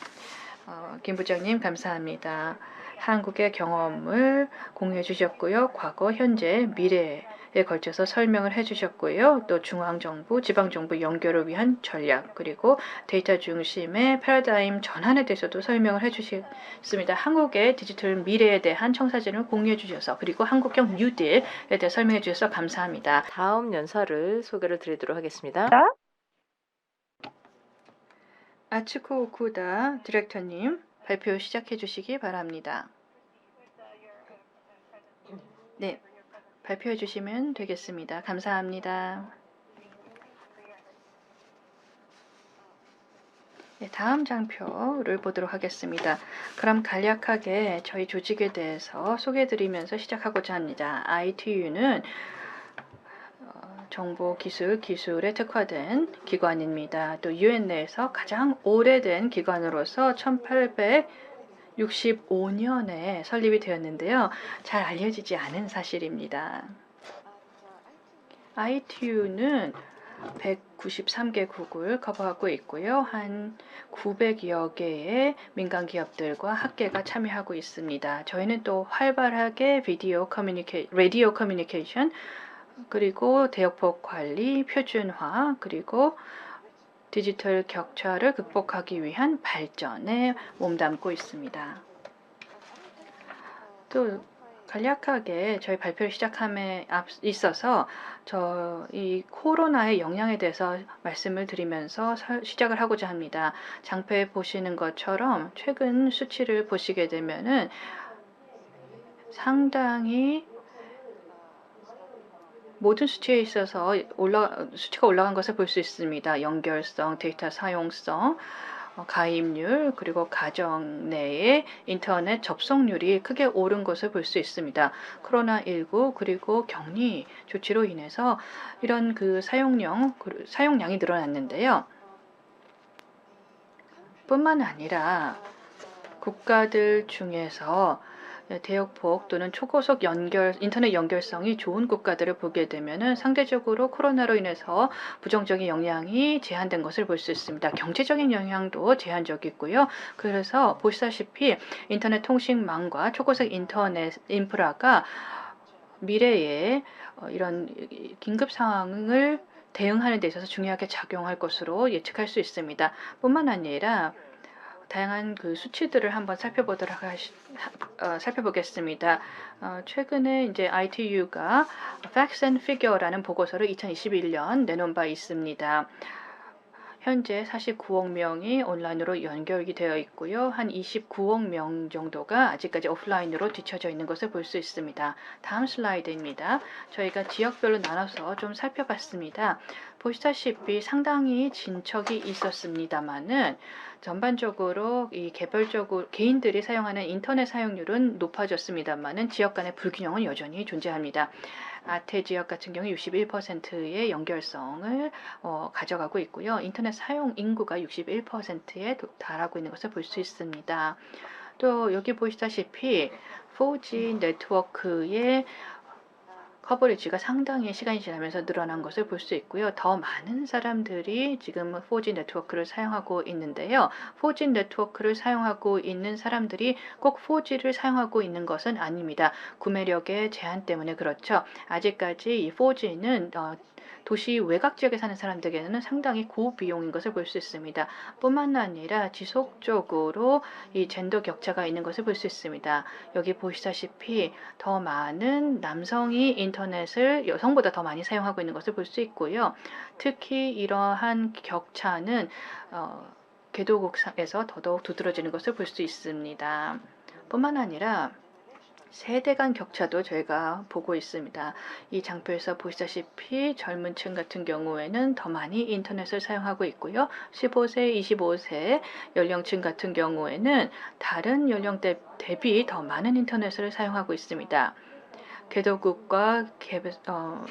김 부장님 감사합니다. 한국의 경험을 공유해 주셨고요. 과거, 현재, 미래에 걸쳐서 설명을 해주셨고요. 또 중앙정부, 지방정부 연결을 위한 전략 그리고 데이터 중심의 패러다임 전환에 대해서도 설명을 해주셨습니다. 한국의 디지털 미래에 대한 청사진을 공유해 주셔서 그리고 한국형 뉴딜에 대해 설명해 주셔서 감사합니다. 다음 연사를 소개를 드리도록 하겠습니다. 아츠코 오쿠다 디렉터님 발표 시작해 주시기 바랍니다. 네, 발표해 주시면 되겠습니다. 감사합니다. 네, 다음 장표를 보도록 하겠습니다. 그럼 간략하게 저희 조직에 대해서 소개해 드리면서 시작하고자 합니다. ITU는 정보 기술에 특화된 기관입니다. 또 UN 내에서 가장 오래된 기관으로서 1865년에 설립이 되었는데요. 잘 알려지지 않은 사실입니다. ITU는 193개국을 커버하고 있고요. 한 900여 개의 민간 기업들과 학계가 참여하고 있습니다. 저희는 또 활발하게 라디오 커뮤니케이션 그리고 대역폭 관리, 표준화, 그리고 디지털 격차를 극복하기 위한 발전에 몸담고 있습니다. 또 간략하게 저희 발표를 시작함에 있어서 이 코로나의 영향에 대해서 말씀을 드리면서 시작을 하고자 합니다. 장표에 보시는 것처럼 최근 수치를 보시게 되면은 상당히 모든 수치에 있어서 수치가 올라간 것을 볼 수 있습니다. 연결성, 데이터 사용성, 가입률, 그리고 가정 내의 인터넷 접속률이 크게 오른 것을 볼 수 있습니다. 코로나19 그리고 격리 조치로 인해서 이런 그 사용량이 늘어났는데요. 뿐만 아니라 국가들 중에서 대역폭 또는 초고속 인터넷 연결성이 좋은 국가들을 보게 되면은 상대적으로 코로나로 인해서 부정적인 영향이 제한된 것을 볼 수 있습니다. 경제적인 영향도 제한적이고요. 그래서 보시다시피 인터넷 통신망과 초고속 인터넷 인프라가 미래에 이런 긴급 상황을 대응하는 데 있어서 중요하게 작용할 것으로 예측할 수 있습니다. 뿐만 아니라 다양한 그 수치들을 한번 살펴보겠습니다. 최근에 이제 ITU가 Facts and Figure라는 보고서를 2021년 내놓은 바 있습니다. 현재 49억 명이 온라인으로 연결이 되어 있고요. 한 29억 명 정도가 아직까지 오프라인으로 뒤쳐져 있는 것을 볼 수 있습니다. 다음 슬라이드입니다. 저희가 지역별로 나눠서 좀 살펴봤습니다. 보시다시피 상당히 진척이 있었습니다만은 전반적으로 이 개별적으로 개인들이 사용하는 인터넷 사용률은 높아졌습니다만은 지역 간의 불균형은 여전히 존재합니다. 아태 지역 같은 경우 61%의 연결성을 가져가고 있고요. 인터넷 사용 인구가 61%에 달하고 있는 것을 볼 수 있습니다. 또 여기 보시다시피 4G 네트워크의 커버리지가 상당히 시간이 지나면서 늘어난 것을 볼 수 있고요. 더 많은 사람들이 지금 4G 네트워크를 사용하고 있는데요. 4G 네트워크를 사용하고 있는 사람들이 꼭 4G를 사용하고 있는 것은 아닙니다. 구매력의 제한 때문에 그렇죠. 아직까지 이 4G는 도시 외곽 지역에 사는 사람들에게는 상당히 고비용인 것을 볼 수 있습니다. 뿐만 아니라 지속적으로 이 젠더 격차가 있는 것을 볼 수 있습니다. 여기 보시다시피 더 많은 남성이 인터넷을 여성보다 더 많이 사용하고 있는 것을 볼 수 있고요. 특히 이러한 격차는 개도국에서 더더욱 두드러지는 것을 볼 수 있습니다. 뿐만 아니라 세대 간 격차도 저희가 보고 있습니다. 이 장표에서 보시다시피 젊은 층 같은 경우에는 더 많이 인터넷을 사용하고 있고요. 15세, 25세 연령층 같은 경우에는 다른 연령대 대비 더 많은 인터넷을 사용하고 있습니다. 개도국과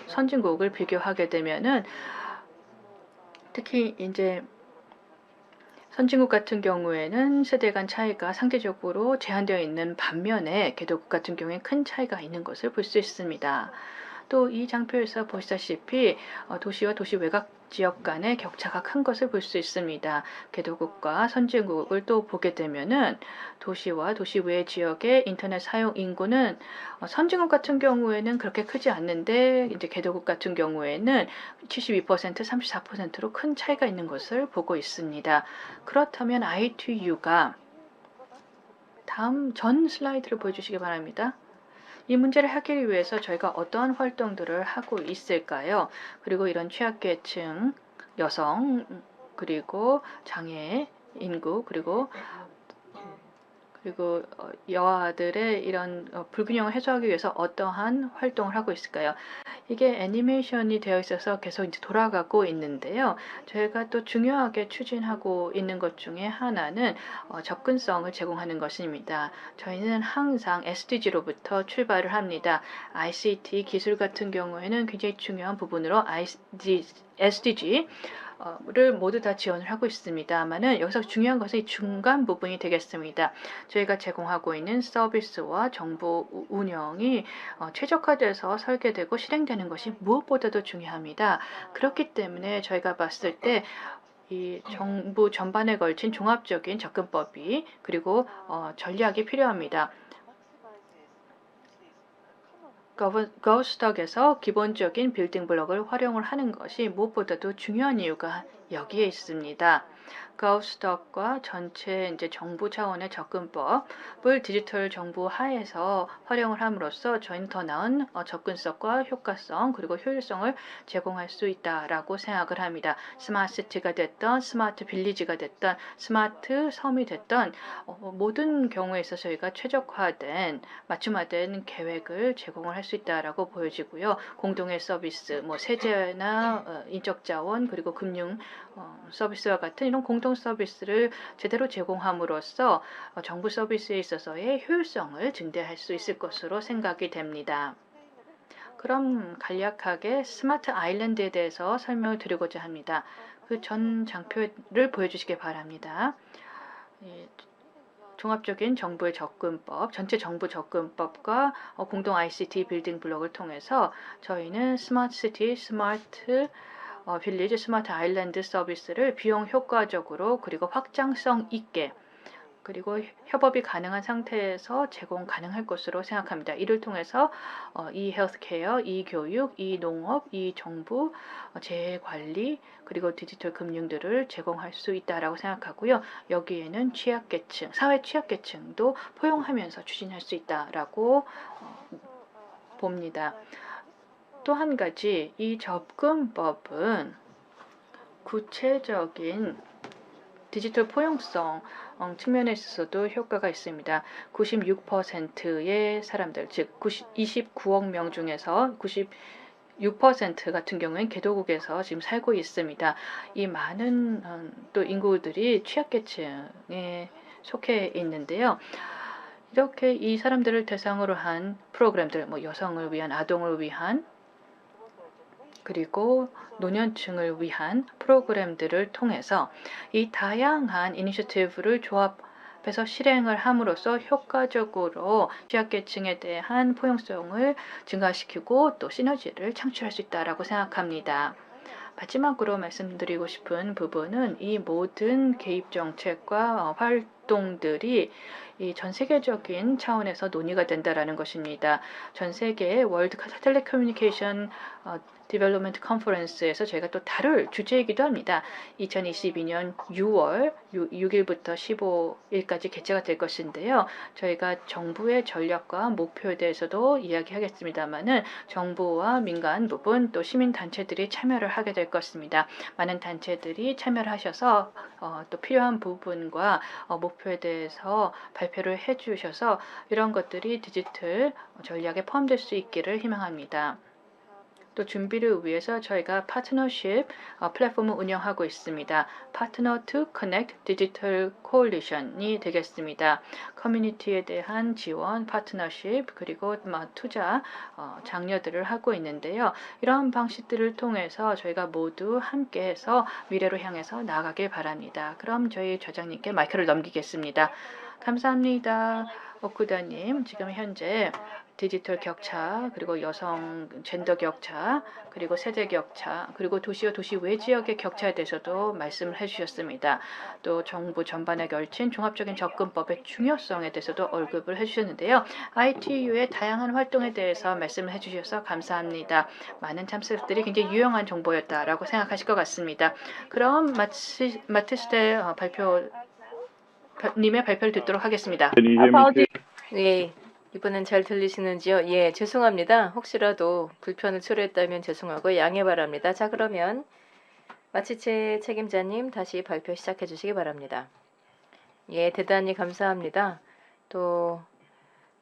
선진국을 비교하게 되면은 특히 이제 선진국 같은 경우에는 세대 간 차이가 상대적으로 제한되어 있는 반면에 개도국 같은 경우에 큰 차이가 있는 것을 볼 수 있습니다. 또 이 장표에서 보시다시피 도시와 도시 외곽 지역 간의 격차가 큰 것을 볼 수 있습니다. 개도국과 선진국을 또 보게 되면은 도시와 도시 외 지역의 인터넷 사용 인구는 선진국 같은 경우에는 그렇게 크지 않는데 이제 개도국 같은 경우에는 72%, 34%로 큰 차이가 있는 것을 보고 있습니다. 그렇다면 ITU가 다음 전 슬라이드를 보여주시기 바랍니다. 이 문제를 해결하기 위해서 저희가 어떠한 활동들을 하고 있을까요? 그리고 이런 취약계층, 여성, 그리고 장애 인구, 그리고 여아들의 이런 불균형을 해소하기 위해서 어떠한 활동을 하고 있을까요? 이게 애니메이션이 되어 있어서 계속 이제 돌아가고 있는데요. 저희가 또 중요하게 추진하고 있는 것 중에 하나는 접근성을 제공하는 것입니다. 저희는 항상 SDG로부터 출발을 합니다. ICT 기술 같은 경우에는 굉장히 중요한 부분으로 SDG 를 모두 다 지원을 하고 있습니다만은 여기서 중요한 것은 이 중간 부분이 되겠습니다. 저희가 제공하고 있는 서비스와 정보 운영이 최적화돼서 설계되고 실행되는 것이 무엇보다도 중요합니다. 그렇기 때문에 저희가 봤을 때 이 정부 전반에 걸친 종합적인 접근법이 그리고 전략이 필요합니다. 거스덕에서 기본적인 빌딩 블록을 활용을 하는 것이 무엇보다도 중요한 이유가 여기에 있습니다. 가우스톡과 전체 이제 정부 차원의 접근법을 디지털 정부 하에서 활용을 함으로써 저희는 더 나은 접근성과 효과성 그리고 효율성을 제공할 수 있다라고 생각을 합니다. 스마트 시티가 됐던 스마트 빌리지가 됐던 스마트 섬이 됐던 모든 경우에 있어서 저희가 최적화된 맞춤화된 계획을 제공을 할 수 있다라고 보여지고요. 공동의 서비스, 뭐 세제나 인적 자원 그리고 금융 서비스와 같은 이런 공동 서비스를 제대로 제공함으로써 정부 서비스에 있어서의 효율성을 증대할 수 있을 것으로 생각이 됩니다. 그럼 간략하게 스마트 아일랜드에 대해서 설명을 드리고자 합니다. 그 전 장표를 보여주시기 바랍니다. 종합적인 정부의 접근법, 전체 정부 접근법과 공동 ICT 빌딩 블록을 통해서 저희는 스마트 시티, 스마트 빌리지, 스마트 아일랜드 서비스를 비용 효과적으로 그리고 확장성 있게 그리고 협업이 가능한 상태에서 제공 가능할 것으로 생각합니다. 이를 통해서 이 헬스케어, 이 교육, 이 농업, 이 정부, 재관리 그리고 디지털 금융들을 제공할 수 있다라고 생각하고요. 여기에는 취약계층, 사회 취약계층도 포용하면서 추진할 수 있다라고 봅니다. 또 한 가지 이 접근법은 구체적인 디지털 포용성 측면에 있어서도 효과가 있습니다. 96%의 사람들, 즉 29억 명 중에서 96% 같은 경우엔 개도국에서 지금 살고 있습니다. 이 많은 또 인구들이 취약계층에 속해 있는데요. 이렇게 이 사람들을 대상으로 한 프로그램들, 뭐 여성을 위한, 아동을 위한 그리고 노년층을 위한 프로그램들을 통해서 이 다양한 이니셔티브를 조합해서 실행을 함으로써 효과적으로 취약계층에 대한 포용성을 증가시키고 또 시너지를 창출할 수 있다고 생각합니다. 마지막으로 말씀드리고 싶은 부분은 이 모든 개입 정책과 활동들이 이 전 세계적인 차원에서 논의가 된다라는 것입니다. 전 세계 월드 텔레커뮤니케이션 디벨롭먼트 컨퍼런스에서 저희가 또 다룰 주제이기도 합니다. 2022년 6월 6일부터 15일까지 개최가 될 것인데요. 저희가 정부의 전략과 목표에 대해서도 이야기하겠습니다만은 정부와 민간 부분 또 시민단체들이 참여를 하게 될 것입니다. 많은 단체들이 참여를 하셔서 또 필요한 부분과 목표에 대해서 발표를 해주셔서 이런 것들이 디지털 전략에 포함될 수 있기를 희망합니다. 또 준비를 위해서 저희가 파트너십 플랫폼을 운영하고 있습니다. 파트너 to Connect Digital Coalition이 되겠습니다. 커뮤니티에 대한 지원, 파트너십 그리고 투자 장려들을 하고 있는데요. 이러한 방식들을 통해서 저희가 모두 함께해서 미래로 향해서 나아가길 바랍니다. 그럼 저희 좌장님께 마이크를 넘기겠습니다. 감사합니다. 오쿠다님, 지금 현재 디지털 격차, 그리고 여성 젠더 격차, 그리고 세대 격차, 그리고 도시와 도시 외 지역의 격차에 대해서도 말씀을 해주셨습니다. 또 정부 전반에 걸친 종합적인 접근법의 중요성에 대해서도 언급을 해주셨는데요. ITU의 다양한 활동에 대해서 말씀을 해주셔서 감사합니다. 많은 참석들이 굉장히 유용한 정보였다라고 생각하실 것 같습니다. 그럼 마티스테 님의 발표를 듣도록 하겠습니다. Apologies. 예, 이번엔 잘 들리시는지요? 예, 죄송합니다. 혹시라도 불편을 초래했다면 죄송하고 양해 바랍니다. 자, 그러면 마치체 책임자님 다시 발표 시작해 주시기 바랍니다. 예, 대단히 감사합니다. 또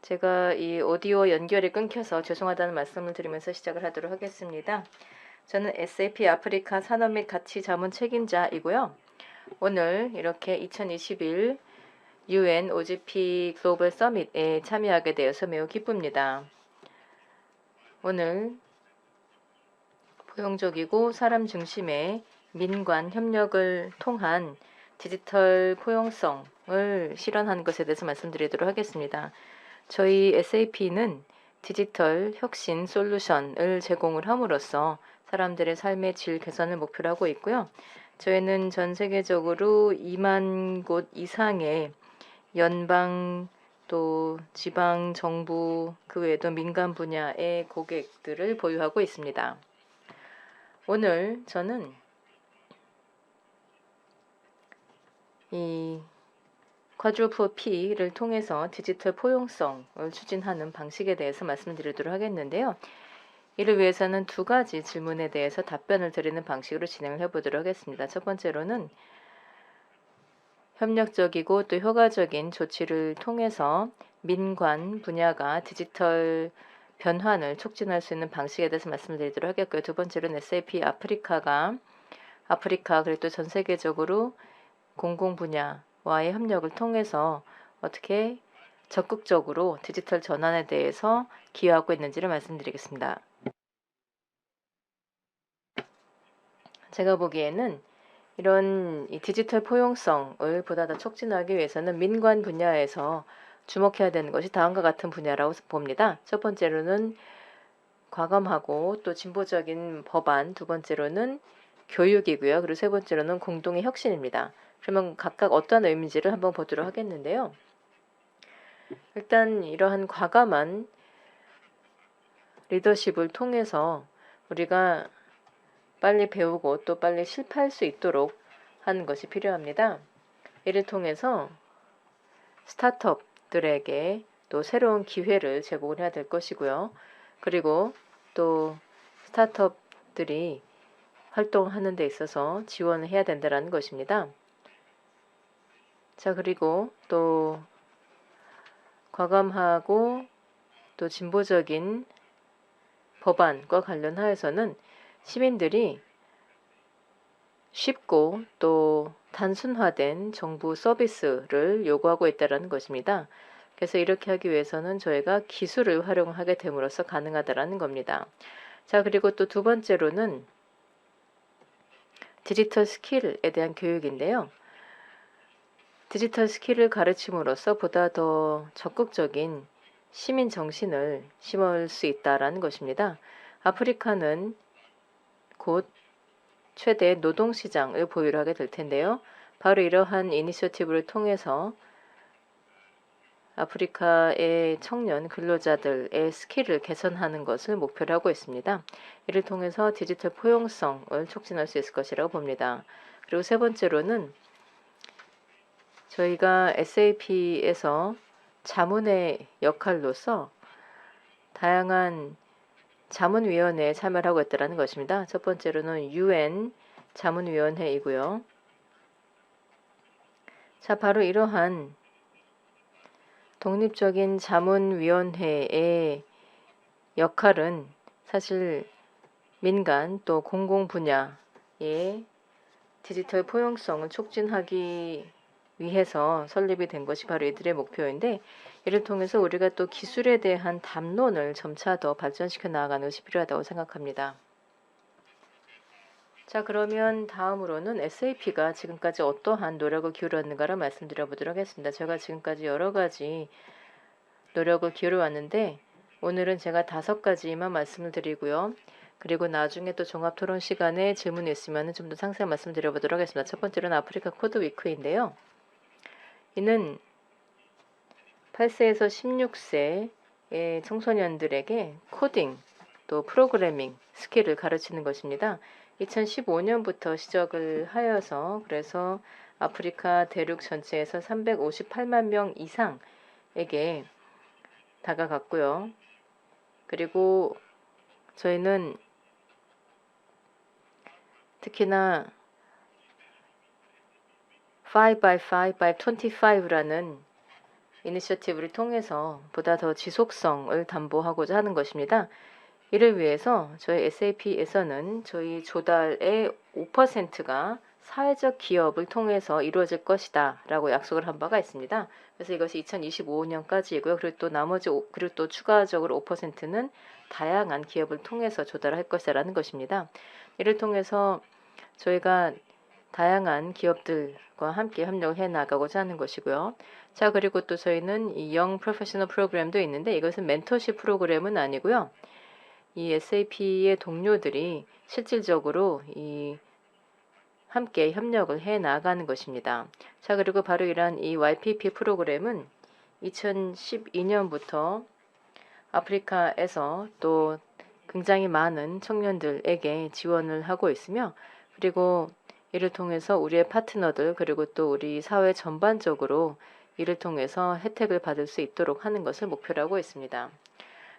제가 이 오디오 연결이 끊겨서 죄송하다는 말씀을 드리면서 시작을 하도록 하겠습니다. 저는 SAP 아프리카 산업 및 가치 자문 책임자이고요. 오늘 이렇게 2021 UN OGP 글로벌 서밋에 참여하게 되어서 매우 기쁩니다. 오늘 포용적이고 사람 중심의 민관 협력을 통한 디지털 포용성을 실현하는 것에 대해서 말씀드리도록 하겠습니다. 저희 SAP는 디지털 혁신 솔루션을 제공을 함으로써 사람들의 삶의 질 개선을 목표로 하고 있고요. 저희는 전 세계적으로 2만 곳 이상의 연방 또 지방 정부 그 외에도 민간 분야의 고객들을 보유하고 있습니다. 오늘 저는 이 쿼드루플 P를 통해서 디지털 포용성을 추진하는 방식에 대해서 말씀드리도록 하겠는데요. 이를 위해서는 두 가지 질문에 대해서 답변을 드리는 방식으로 진행을 해보도록 하겠습니다. 첫 번째로는 협력적이고 또 효과적인 조치를 통해서 민관 분야가 디지털 변환을 촉진할 수 있는 방식에 대해서 말씀드리도록 하겠고요. 두 번째로는 SAP 아프리카 그리고 또 전 세계적으로 공공 분야와의 협력을 통해서 어떻게 적극적으로 디지털 전환에 대해서 기여하고 있는지를 말씀드리겠습니다. 제가 보기에는 이런 이 디지털 포용성을 보다 더 촉진하기 위해서는 민관 분야에서 주목해야 되는 것이 다음과 같은 분야라고 봅니다. 첫 번째로는 과감하고 또 진보적인 법안, 두 번째로는 교육이고요. 그리고 세 번째로는 공동의 혁신입니다. 그러면 각각 어떤 의미인지를 한번 보도록 하겠는데요. 일단 이러한 과감한 리더십을 통해서 우리가 빨리 배우고 또 빨리 실패할 수 있도록 하는 것이 필요합니다. 이를 통해서 스타트업들에게 또 새로운 기회를 제공을 해야 될 것이고요. 그리고 또 스타트업들이 활동하는 데 있어서 지원을 해야 된다는 것입니다. 자, 그리고 또 과감하고 또 진보적인 법안과 관련하여서는 시민들이 쉽고 또 단순화된 정부 서비스를 요구하고 있다는 것입니다. 그래서 이렇게 하기 위해서는 저희가 기술을 활용하게 됨으로써 가능하다는 겁니다. 자, 그리고 또 두 번째로는 디지털 스킬에 대한 교육인데요. 디지털 스킬을 가르침으로써 보다 더 적극적인 시민 정신을 심을 수 있다는 것입니다. 아프리카는 곧 최대 노동시장을 보유를 하게 될 텐데요. 바로 이러한 이니셔티브를 통해서 아프리카의 청년 근로자들의 스킬을 개선하는 것을 목표로 하고 있습니다. 이를 통해서 디지털 포용성을 촉진할 수 있을 것이라고 봅니다. 그리고 세 번째로는 저희가 SAP에서 자문의 역할로서 다양한 자문위원회에 참여를 하고 있다는 것입니다. 첫 번째로는 UN 자문위원회이고요. 자, 바로 이러한 독립적인 자문위원회의 역할은 사실 민간 또 공공 분야의 디지털 포용성을 촉진하기 위해서 설립이 된 것이 바로 이들의 목표인데, 이를 통해서 우리가 또 기술에 대한 담론을 점차 더 발전시켜 나아가는 것이 필요하다고 생각합니다. 자, 그러면 다음으로는 SAP가 지금까지 어떠한 노력을 기울였는가를 말씀드려 보도록 하겠습니다. 제가 지금까지 여러 가지 노력을 기울여 왔는데 오늘은 제가 5가지만 말씀을 드리고요. 그리고 나중에 또 종합 토론 시간에 질문이 있으면 좀 더 상세히 말씀드려 보도록 하겠습니다. 첫 번째로는 아프리카 코드 위크인데요. 이는 8세에서 16세의 청소년들에게 코딩 또 프로그래밍 스킬을 가르치는 것입니다. 2015년부터 시작을 하여서 그래서 아프리카 대륙 전체에서 358만 명 이상에게 다가갔고요. 그리고 저희는 특히나 5x5x25라는 이니셔티브를 통해서 보다 더 지속성을 담보하고자 하는 것입니다. 이를 위해서 저희 SAP에서는 저희 조달의 5%가 사회적 기업을 통해서 이루어질 것이다 라고 약속을 한 바가 있습니다. 그래서 이것이 2025년까지이고요. 그리고 또 추가적으로 5%는 다양한 기업을 통해서 조달할 것이라는 것입니다. 이를 통해서 저희가 다양한 기업들과 함께 협력을 해 나가고자 하는 것이고요. 자, 그리고 또 저희는 이 영 프로페셔널 프로그램도 있는데 이것은 멘토십 프로그램은 아니고요. 이 SAP의 동료들이 실질적으로 함께 협력을 해 나가는 것입니다. 자, 그리고 바로 이러한 이 YPP 프로그램은 2012년부터 아프리카에서 또 굉장히 많은 청년들에게 지원을 하고 있으며, 그리고 이를 통해서 우리의 파트너들 그리고 또 우리 사회 전반적으로 이를 통해서 혜택을 받을 수 있도록 하는 것을 목표로 하고 있습니다.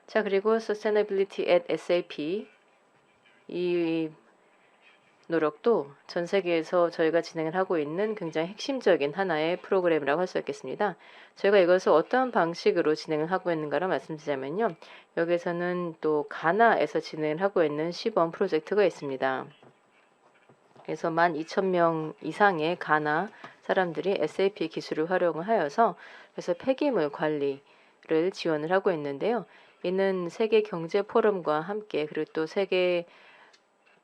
자, 그리고 Sustainability at SAP 이 노력도 전 세계에서 저희가 진행을 하고 있는 굉장히 핵심적인 하나의 프로그램이라고 할 수 있겠습니다. 저희가 이것을 어떠한 방식으로 진행을 하고 있는가를 말씀드리자면요. 여기서는 또 가나에서 진행을 하고 있는 시범 프로젝트가 있습니다. 그래서 12,000명 이상의 가나 사람들이 SAP 기술을 활용을 하여서 그래서 폐기물 관리를 지원을 하고 있는데요. 이는 세계 경제 포럼과 함께 그리고 또 세계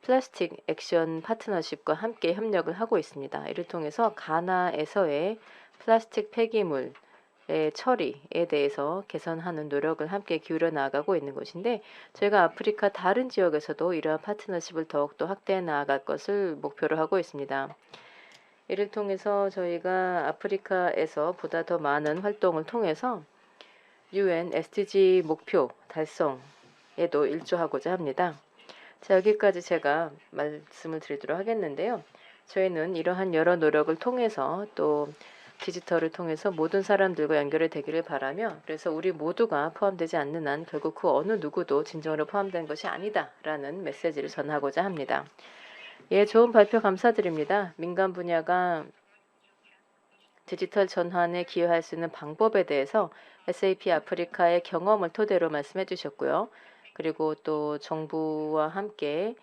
플라스틱 액션 파트너십과 함께 협력을 하고 있습니다. 이를 통해서 가나에서의 플라스틱 폐기물의 처리에 대해서 개선하는 노력을 함께 기울여 나가고 있는 것인데 저희가 아프리카 다른 지역에서도 이러한 파트너십을 더욱더 확대해 나아갈 것을 목표로 하고 있습니다. 이를 통해서 저희가 아프리카에서 보다 더 많은 활동을 통해서 UN SDG 목표 달성에도 일조하고자 합니다. 자, 여기까지 제가 말씀을 드리도록 하겠는데요. 저희는 이러한 여러 노력을 통해서 또 디지털을 통해서 모든 사람들과 연결이 되기를 바라며 그래서 우리 모두가 포함되지 않는 한 결국 그 어느 누구도 진정으로 포함된 것이 아니다라는 메시지를 전하고자 합니다. 예, 좋은 발표 감사드립니다. 민간 분야가 디지털 전환에 기여할 수 있는 방법에 대해서 SAP 아프리카의 경험을 토대로 말씀해 주셨고요. 그리고 또 정부와 함께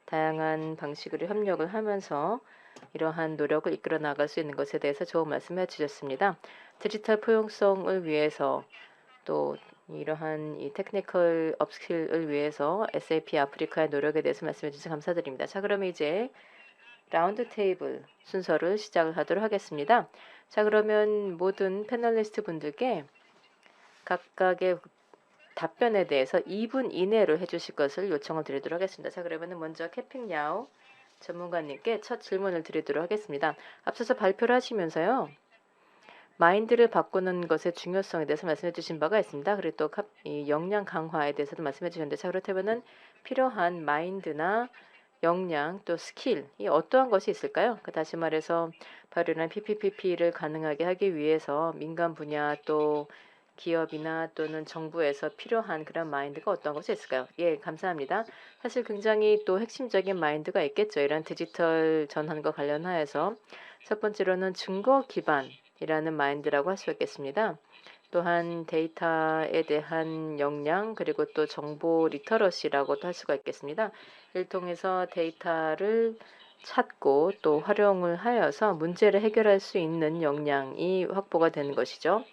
다양한 방식으로 협력을 하면서 이러한 노력을 이끌어 나갈 수 있는 것에 대해서 좋은 말씀해 주셨습니다. 디지털 포용성을 위해서 또 이러한 이 테크니컬 업스킬을 위해서 SAP 아프리카의 노력에 대해서 말씀해 주셔서 감사드립니다. 자, 그러면 이제 라운드 테이블 순서를 시작을 하도록 하겠습니다. 자, 그러면 모든 패널리스트 분들께 각각의 답변에 대해서 2분 이내로 해주실 것을 요청을 드리도록 하겠습니다. 자, 그러면 먼저 캐핑 야오 전문가님께 첫 질문을 드리도록 하겠습니다. 앞서서 발표를 하시면서요. 마인드를 바꾸는 것의 중요성에 대해서 말씀해 주신 바가 있습니다. 그리고 또 이 역량 강화에 대해서도 말씀해 주셨는데 자, 그렇다면 필요한 마인드나 역량 또 스킬이 어떠한 것이 있을까요? 다시 말해서 바로 이런 PPP를 가능하게 하기 위해서 민간 분야 또 기업이나 또는 정부에서 필요한 그런 마인드가 어떤 것이 있을까요? 예, 감사합니다. 사실 굉장히 또 핵심적인 마인드가 있겠죠. 이런 디지털 전환과 관련하여서 첫 번째로는 증거 기반이라는 마인드라고 할 수 있겠습니다. 또한 데이터에 대한 역량 그리고 또 정보 리터러시라고도 할 수가 있겠습니다. 이를 통해서 데이터를 찾고 또 활용을 하여서 문제를 해결할 수 있는 역량이 확보가 되는 것이죠.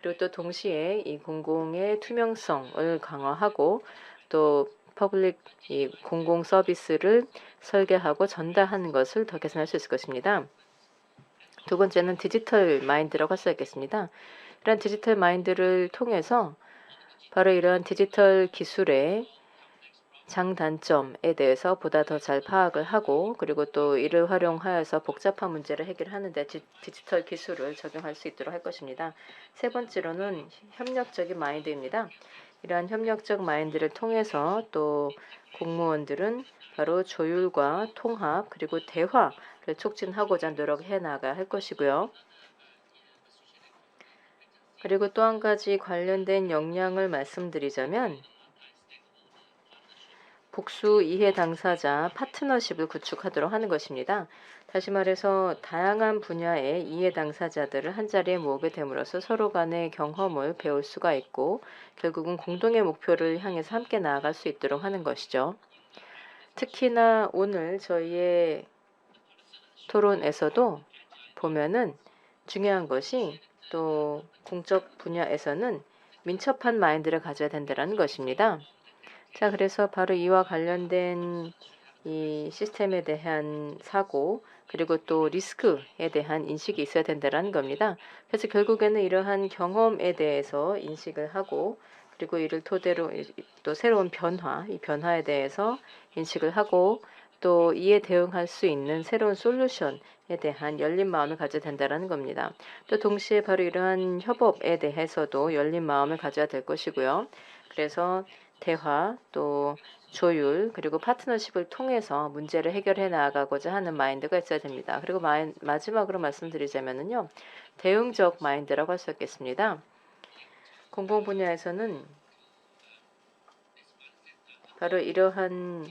그리고 또 동시에 이 공공의 투명성을 강화하고 또 퍼블릭 이 공공 서비스를 설계하고 전달하는 것을 더 개선할 수 있을 것입니다. 두 번째는 디지털 마인드라고 할 수 있겠습니다. 이런 디지털 마인드를 통해서 바로 이러한 디지털 기술의 장단점에 대해서 보다 더 잘 파악을 하고 그리고 또 이를 활용하여서 복잡한 문제를 해결하는 데 디지털 기술을 적용할 수 있도록 할 것입니다. 세 번째로는 협력적인 마인드입니다. 이러한 협력적 마인드를 통해서 또 공무원들은 바로 조율과 통합 그리고 대화를 촉진하고자 노력해 나가야 할 것이고요. 그리고 또 한 가지 관련된 역량을 말씀드리자면 복수 이해 당사자 파트너십을 구축하도록 하는 것입니다. 다시 말해서 다양한 분야의 이해 당사자들을 한자리에 모으게 됨으로써 서로 간의 경험을 배울 수가 있고 결국은 공동의 목표를 향해서 함께 나아갈 수 있도록 하는 것이죠. 특히나 오늘 저희의 토론에서도 보면은 중요한 것이 또 공적 분야에서는 민첩한 마인드를 가져야 된다는 것입니다. 자, 그래서 바로 이와 관련된 이 시스템에 대한 사고 그리고 또 리스크에 대한 인식이 있어야 된다는 겁니다. 그래서 결국에는 이러한 경험에 대해서 인식을 하고 그리고 이를 토대로 또 새로운 변화, 이 변화에 대해서 인식을 하고 또 이에 대응할 수 있는 새로운 솔루션에 대한 열린 마음을 가져야 된다는 겁니다. 또 동시에 바로 이러한 협업에 대해서도 열린 마음을 가져야 될 것이고요. 그래서 대화 또 조율 그리고 파트너십을 통해서 문제를 해결해 나가고자 하는 마인드가 있어야 됩니다. 그리고 마지막으로 말씀드리자면요. 대응적 마인드라고 할 수 있겠습니다. 공공 분야에서는 바로 이러한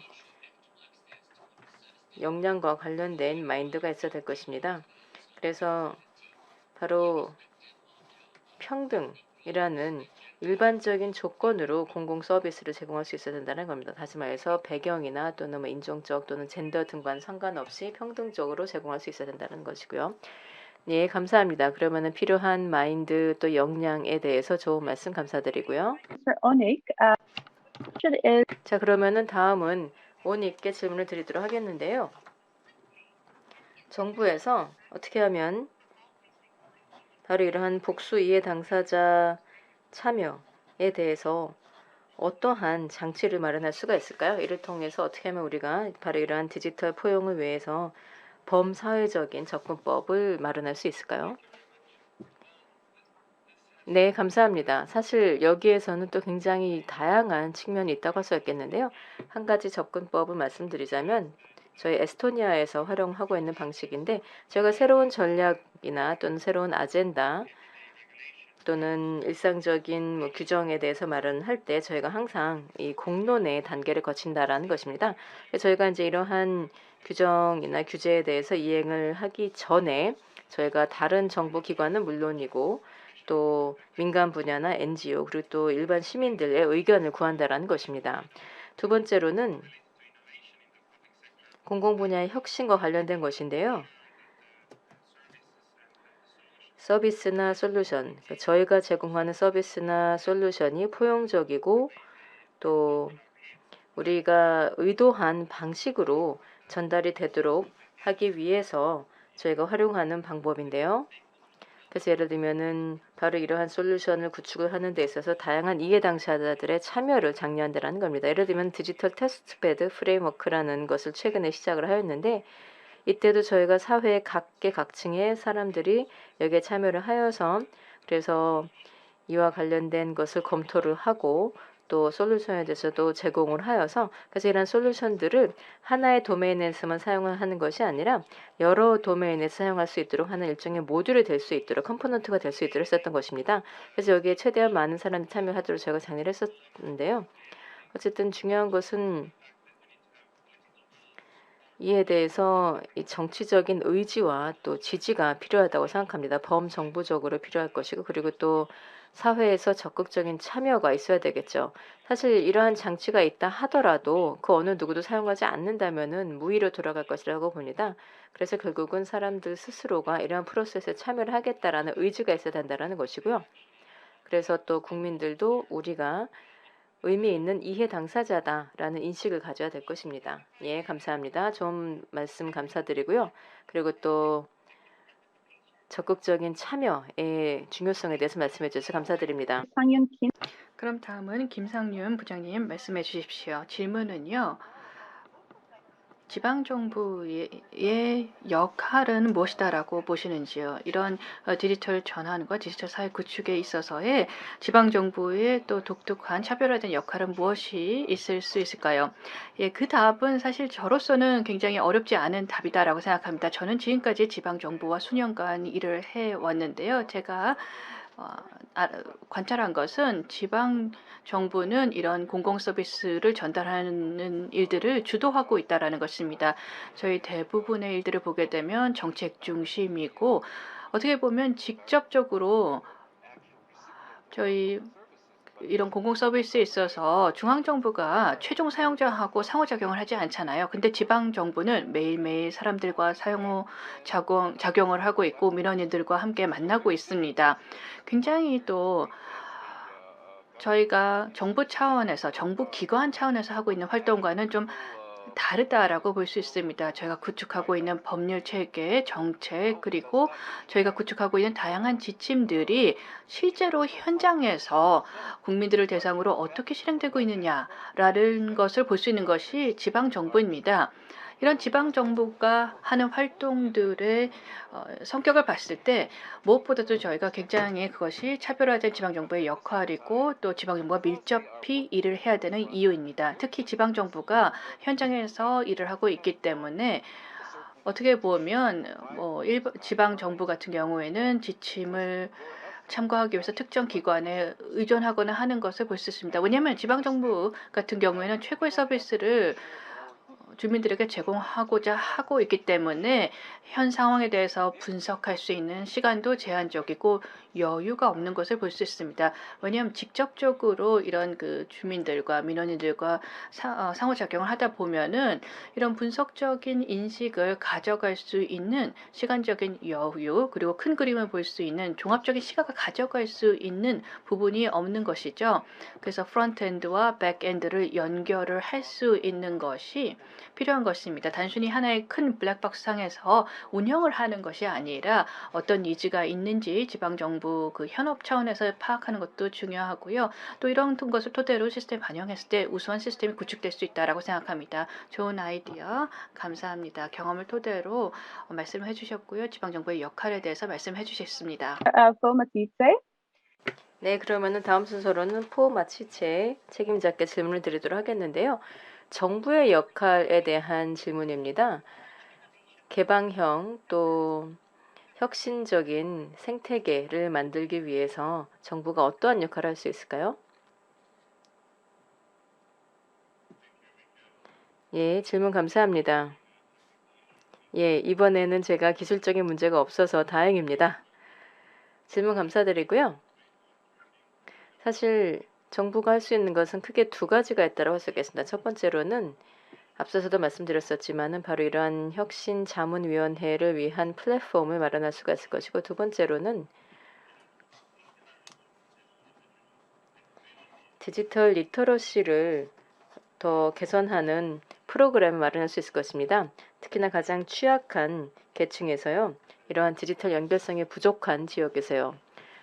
역량과 관련된 마인드가 있어야 될 것입니다. 그래서 바로 평등이라는 일반적인 조건으로 공공 서비스를 제공할 수 있어야 된다는 겁니다. 다시 말해서 배경이나 또는 뭐 인종적 또는 젠더 등과는 상관없이 평등적으로 제공할 수 있어야 된다는 것이고요. 네, 감사합니다. 그러면은 필요한 마인드 또 역량에 대해서 좋은 말씀 감사드리고요. Mr. Onik, question is 자, 그러면은 다음은 오닉께 질문을 드리도록 하겠는데요. 정부에서 어떻게 하면 바로 이러한 복수 이해 당사자 참여에 대해서 어떠한 장치를 마련할 수가 있을까요? 이를 통해서 어떻게 하면 우리가 바로 이러한 디지털 포용을 위해서 범사회적인 접근법을 마련할 수 있을까요? 네, 감사합니다. 사실 여기에서는 또 굉장히 다양한 측면이 있다고 할 수 있겠는데요. 한 가지 접근법을 말씀드리자면 저희 에스토니아에서 활용하고 있는 방식인데 저희가 새로운 전략이나 또는 새로운 아젠다 또는 일상적인 뭐 규정에 대해서 마련할 때 저희가 항상 이 공론의 단계를 거친다라는 것입니다. 그래서 저희가 이제 이러한 규정이나 규제에 대해서 이행을 하기 전에 저희가 다른 정부 기관은 물론이고 또 민간 분야나 NGO 그리고 또 일반 시민들의 의견을 구한다라는 것입니다. 두 번째로는 공공 분야의 혁신과 관련된 것인데요. 서비스나 솔루션, 저희가 제공하는 서비스나 솔루션이 포용적이고 또 우리가 의도한 방식으로 전달이 되도록 하기 위해서 저희가 활용하는 방법인데요. 그래서 예를 들면은 바로 이러한 솔루션을 구축을 하는 데 있어서 다양한 이해 당사자들의 참여를 장려한다는 겁니다. 예를 들면 디지털 테스트베드 프레임워크라는 것을 최근에 시작을 하였는데 이때도 저희가 사회 각계각층의 사람들이 여기에 참여를 하여서 그래서 이와 관련된 것을 검토를 하고 또 솔루션에 대해서도 제공을 하여서 그래서 이런 솔루션들을 하나의 도메인에서만 사용을 하는 것이 아니라 여러 도메인에서 사용할 수 있도록 하는 일종의 모듈이 될 수 있도록 컴포넌트가 될 수 있도록 했었던 것입니다. 그래서 여기에 최대한 많은 사람이 참여하도록 저희가 장려를 했었는데요. 어쨌든 중요한 것은 이에 대해서 이 정치적인 의지와 또 지지가 필요하다고 생각합니다. 범정부적으로 필요할 것이고 그리고 또 사회에서 적극적인 참여가 있어야 되겠죠. 사실 이러한 장치가 있다 하더라도 그 어느 누구도 사용하지 않는다면은 무의로 돌아갈 것이라고 봅니다. 그래서 결국은 사람들 스스로가 이러한 프로세스에 참여를 하겠다라는 의지가 있어야 된다는 것이고요. 그래서 또 국민들도 우리가 의미 있는 이해 당사자다라는 인식을 가져야 될 것입니다. 예, 감사합니다. 좋은 말씀 감사드리고요. 그리고 또 적극적인 참여의 중요성에 대해서 말씀해 주셔서 감사드립니다. Sang-Yun Kim. 그럼 다음은 김상윤 부장님 말씀해 주십시오. 질문은요. 지방정부의 역할은 무엇이다라고 보시는지요? 이런 디지털 전환과 디지털 사회 구축에 있어서의 지방정부의 또 독특한 차별화된 역할은 무엇이 있을 수 있을까요? 예, 그 답은 사실 저로서는 굉장히 어렵지 않은 답이다라고 생각합니다. 저는 지금까지 지방정부와 수년간 일을 해왔는데요. 제가 관찰한 것은 지방 정부는 이런 공공 서비스를 전달하는 일들을 주도하고 있다라는 것입니다. 저희 대부분의 일들을 보게 되면 정책 중심이고 어떻게 보면 직접적으로 저희 이런 공공 서비스에 있어서 중앙 정부가 최종 사용자하고 상호작용을 하지 않잖아요. 근데 지방 정부는 매일매일 사람들과 작용을 하고 있고 민원인들과 함께 만나고 있습니다. 굉장히 또 저희가 정부 차원에서 정부 기관 차원에서 하고 있는 활동과는 좀 다르다라고 볼 수 있습니다. 저희가 구축하고 있는 법률 체계, 정책 그리고 저희가 구축하고 있는 다양한 지침들이 실제로 현장에서 국민들을 대상으로 어떻게 실행되고 있느냐라는 것을 볼 수 있는 것이 지방 정부입니다. 이런 지방 정부가 하는 활동들의 성격을 봤을 때 무엇보다도 저희가 굉장히 그것이 차별화된 지방 정부의 역할이고 또 지방 정부가 밀접히 일을 해야 되는 이유입니다. 특히 지방 정부가 현장에서 일을 하고 있기 때문에 어떻게 보면 지방 정부 같은 경우에는 지침을 참고하기 위해서 특정 기관에 의존하거나 하는 것을 볼 수 있습니다. 왜냐하면 지방 정부 같은 경우에는 최고의 서비스를 주민들에게 제공하고자 하고 있기 때문에 현 상황에 대해서 분석할 수 있는 시간도 제한적이고 여유가 없는 것을 볼 수 있습니다. 왜냐하면 직접적으로 이런 그 주민들과 민원인들과 상호작용을 하다 보면은 이런 분석적인 인식을 가져갈 수 있는 시간적인 여유 그리고 큰 그림을 볼 수 있는 종합적인 시각을 가져갈 수 있는 부분이 없는 것이죠. 그래서 프론트엔드와 백엔드를 연결을 할 수 있는 것이 필요한 것입니다. 단순히 하나의 큰 블랙박스 상에서 운영을 하는 것이 아니라 어떤 니즈가 있는지 지방정부 그 현업 차원에서 파악하는 것도 중요하고요. 또 이런 것을 토대로 시스템 반영했을 때 우수한 시스템이 구축될 수 있다라고 생각합니다. 좋은 아이디어 감사합니다. 경험을 토대로 말씀을 해주셨고요. 지방정부의 역할에 대해서 말씀해 주셨습니다. Phil Matisse. 네, 그러면은 다음 순서로는 포 마치체 책임자께 질문을 드리도록 하겠는데요. 정부의 역할에 대한 질문입니다. 개방형 또 혁신적인 생태계를 만들기 위해서 정부가 어떠한 역할을 할 수 있을까요? 예, 질문 감사합니다. 예, 이번에는 제가 기술적인 문제가 없어서 다행입니다. 질문 감사드리고요. 사실 정부가 할 수 있는 것은 크게 두 가지가 있다고 할 수 있겠습니다. 첫 번째로는 앞서서도 말씀드렸었지만은 바로 이러한 혁신 자문위원회를 위한 플랫폼을 마련할 수가 있을 것이고, 두 번째로는 디지털 리터러시를 더 개선하는 프로그램을 마련할 수 있을 것입니다. 특히나 가장 취약한 계층에서요, 이러한 디지털 연결성이 부족한 지역에서요.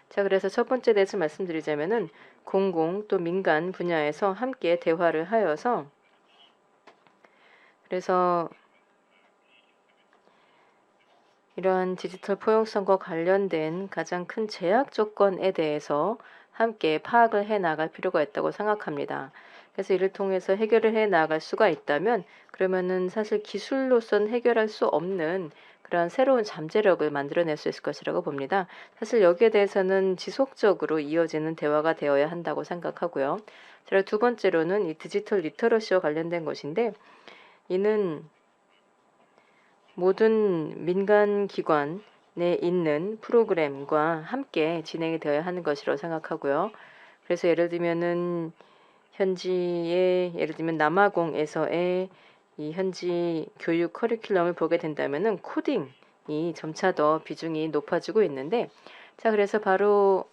자, 그래서 첫 번째 대해서 말씀드리자면은 공공 또 민간 분야에서 함께 대화를 하여서, 그래서 이러한 디지털 포용성과 관련된 가장 큰 제약 조건에 대해서 함께 파악을 해 나갈 필요가 있다고 생각합니다. 그래서 이를 통해서 해결을 해 나갈 수가 있다면, 그러면은 사실 기술로선 해결할 수 없는 그런 새로운 잠재력을 만들어낼 수 있을 것이라고 봅니다. 사실 여기에 대해서는 지속적으로 이어지는 대화가 되어야 한다고 생각하고요. 그리고 두 번째로는 이 디지털 리터러시와 관련된 것인데, 이는 모든 민간 기관에 있는 프로그램과 함께 진행이 되어야 하는 것이라고 생각하고요. 그래서 예를 들면 남아공에서의 이 현지 교육 커리큘럼을 보게 된다면은 코딩이 점차 더 비중이 높아지고 있는데, 자, 그래서 바로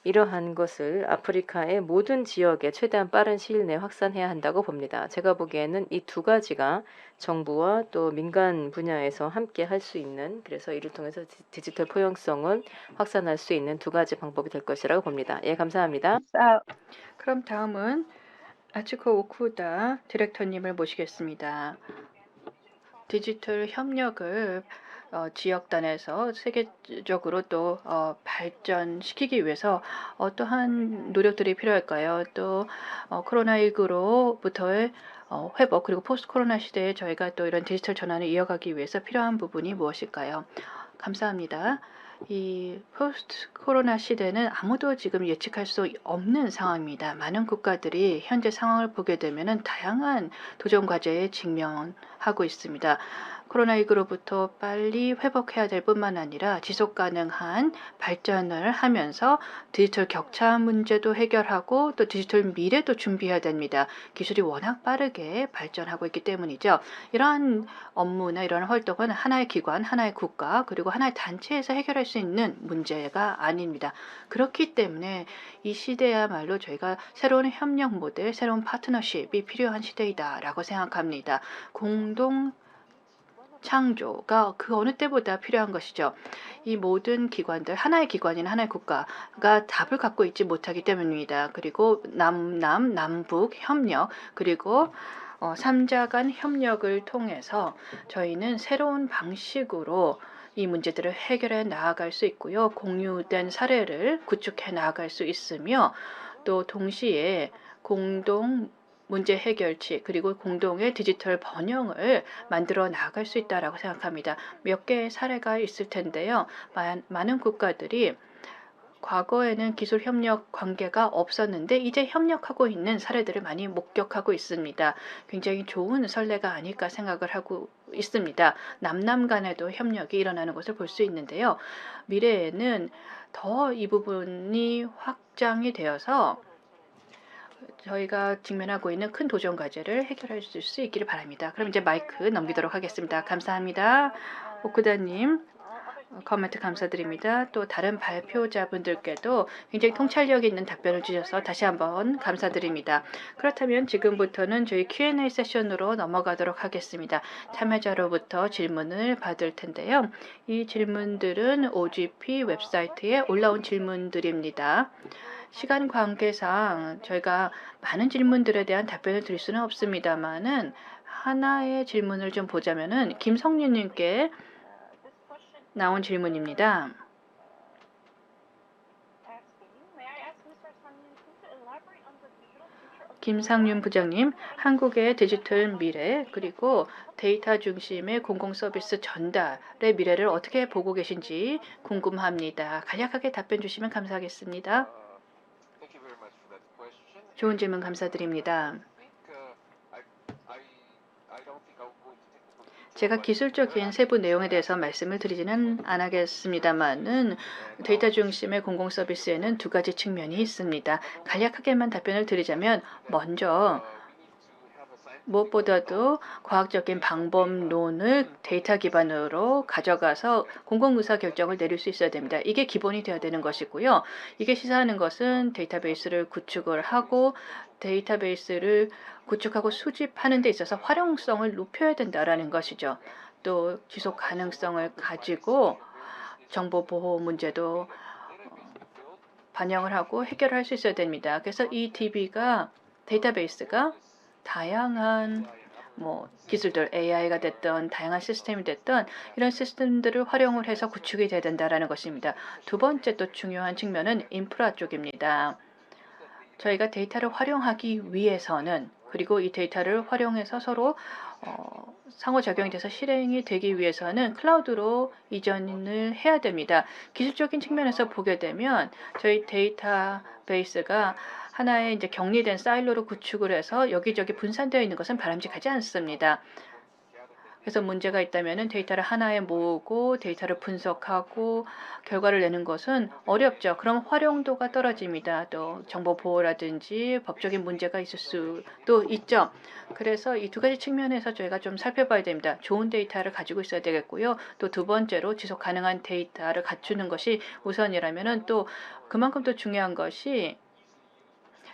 이러한 것을 아프리카의 모든 지역에 최대한 빠른 시일 내에 확산해야 한다고 봅니다. 제가 보기에는 이 두 가지가 정부와 또 민간 분야에서 함께 할 수 있는, 그래서 이를 통해서 디지털 포용성을 확산할 수 있는 두 가지 방법이 될 것이라고 봅니다. 예, 감사합니다. 그럼 다음은 아츠코 오쿠다 디렉터님을 모시겠습니다. 디지털 협력을 지역단에서 세계적으로 또 발전시키기 위해서 어떠한 노력들이 필요할까요? 또 코로나19로부터의 회복 그리고 포스트 코로나 시대에 저희가 또 이런 디지털 전환을 이어가기 위해서 필요한 부분이 무엇일까요? 감사합니다. 이 포스트 코로나 시대는 아무도 지금 예측할 수 없는 상황입니다. 많은 국가들이 현재 상황을 보게 되면 다양한 도전 과제에 직면하고 있습니다. 코로나19로부터 빨리 회복해야 될 뿐만 아니라 지속 가능한 발전을 하면서 디지털 격차 문제도 해결하고 또 디지털 미래도 준비해야 됩니다. 기술이 워낙 빠르게 발전하고 있기 때문이죠. 이러한 업무나 이런 활동은 하나의 기관, 하나의 국가, 그리고 하나의 단체에서 해결할 수 있는 문제가 아닙니다. 그렇기 때문에 이 시대야말로 저희가 새로운 협력 모델, 새로운 파트너십이 필요한 시대이다라고 생각합니다. 공동 창조가 그 어느 때보다 필요한 것이죠. 이 모든 기관들, 하나의 기관이나 하나의 국가가 답을 갖고 있지 못하기 때문입니다. 그리고 남북 협력, 그리고 3자 간 협력을 통해서 저희는 새로운 방식으로 이 문제들을 해결해 나아갈 수 있고요. 공유된 사례를 구축해 나아갈 수 있으며 또 동시에 공동 문제 해결치 그리고 공동의 디지털 번영을 만들어 나갈 수 있다라고 생각합니다. 몇 개의 사례가 있을 텐데요. 많은 국가들이 과거에는 기술 협력 관계가 없었는데 이제 협력하고 있는 사례들을 많이 목격하고 있습니다. 굉장히 좋은 선례가 아닐까 생각을 하고 있습니다. 남남 간에도 협력이 일어나는 것을 볼 수 있는데요. 미래에는 더 이 부분이 확장이 되어서 저희가 직면하고 있는 큰 도전 과제를 해결할 수 있기를 바랍니다. 그럼 이제 마이크 넘기도록 하겠습니다. 감사합니다. 오쿠다님. 코멘트 감사드립니다. 또 다른 발표자분들께도 굉장히 통찰력 있는 답변을 주셔서 다시 한번 감사드립니다. 그렇다면 지금부터는 저희 Q&A 세션으로 넘어가도록 하겠습니다. 참여자로부터 질문을 받을 텐데요. 이 질문들은 OGP 웹사이트에 올라온 질문들입니다. 시간 관계상 저희가 많은 질문들에 대한 답변을 드릴 수는 없습니다만은 하나의 질문을 좀 보자면은 김성윤님께 나온 질문입니다. 김상윤 부장님, 한국의 디지털 미래 그리고 데이터 중심의 공공서비스 전달의 미래를 어떻게 보고 계신지 궁금합니다. 간략하게 답변 주시면 감사하겠습니다. 좋은 질문 감사드립니다. 제가 기술적인 세부 내용에 대해서 말씀을 드리지는 않겠습니다만은 데이터 중심의 공공서비스에는 두 가지 측면이 있습니다. 간략하게만 답변을 드리자면 먼저 무엇보다도 과학적인 방법론을 데이터 기반으로 가져가서 공공의사결정을 내릴 수 있어야 됩니다. 이게 기본이 되어야 되는 것이고요. 이게 시사하는 것은 데이터베이스를 구축을 하고 데이터베이스를 구축하고 수집하는 데 있어서 활용성을 높여야 된다라는 것이죠. 또 지속 가능성을 가지고 정보 보호 문제도 반영을 하고 해결할 수 있어야 됩니다. 그래서 이 DB가 데이터베이스가 다양한 기술들 AI가 됐던 다양한 시스템이 됐던 이런 시스템들을 활용을 해서 구축이 돼야 된다라는 것입니다. 두 번째 또 중요한 측면은 인프라 쪽입니다. 저희가 데이터를 활용하기 위해서는 그리고 이 데이터를 활용해서 서로 상호작용이 돼서 실행이 되기 위해서는 클라우드로 이전을 해야 됩니다. 기술적인 측면에서 보게 되면 저희 데이터베이스가 하나의 이제 격리된 사일로로 구축을 해서 여기저기 분산되어 있는 것은 바람직하지 않습니다. 그래서 문제가 있다면 데이터를 하나에 모으고 데이터를 분석하고 결과를 내는 것은 어렵죠. 그럼 활용도가 떨어집니다. 또 정보 보호라든지 법적인 문제가 있을 수도 있죠. 그래서 이 두 가지 측면에서 저희가 좀 살펴봐야 됩니다. 좋은 데이터를 가지고 있어야 되겠고요. 또 두 번째로 지속 가능한 데이터를 갖추는 것이 우선이라면 또 그만큼 또 중요한 것이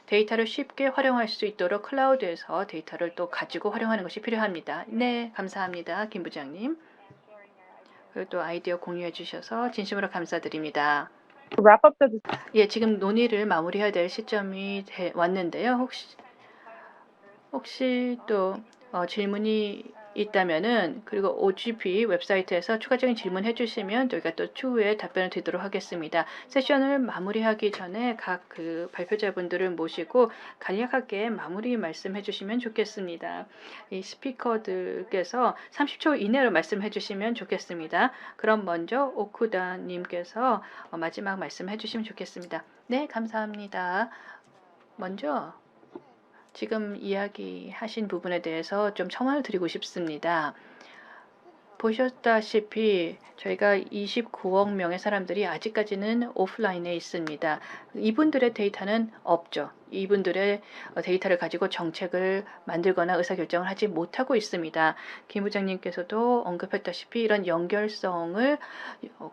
데이터를 쉽게 활용할 수 있도록 클라우드에서 데이터를 또 가지고 활용하는 것이 필요합니다. 네, 감사합니다. 김 부장님. 그리고 또 아이디어 공유해 주셔서 진심으로 감사드립니다. wrap up the 예, 지금 논의를 마무리해야 될 시점이 왔는데요. 혹시 또 질문이 있다면은 그리고 OGP 웹사이트에서 추가적인 질문해 주시면 저희가 또 추후에 답변을 드리도록 하겠습니다. 세션을 마무리하기 전에 각 발표자분들을 모시고 간략하게 마무리 말씀해 주시면 좋겠습니다. 이 스피커들께서 30초 이내로 말씀해 주시면 좋겠습니다. 그럼 먼저 오쿠다 님께서 마지막 말씀해 주시면 좋겠습니다. 네, 감사합니다. 먼저 지금 이야기하신 부분에 대해서 좀 첨언을 드리고 싶습니다. 보셨다시피 저희가 29억 명의 사람들이 아직까지는 오프라인에 있습니다. 이분들의 데이터는 없죠. 이분들의 데이터를 가지고 정책을 만들거나 의사결정을 하지 못하고 있습니다. 김 부장님께서도 언급했다시피 이런 연결성을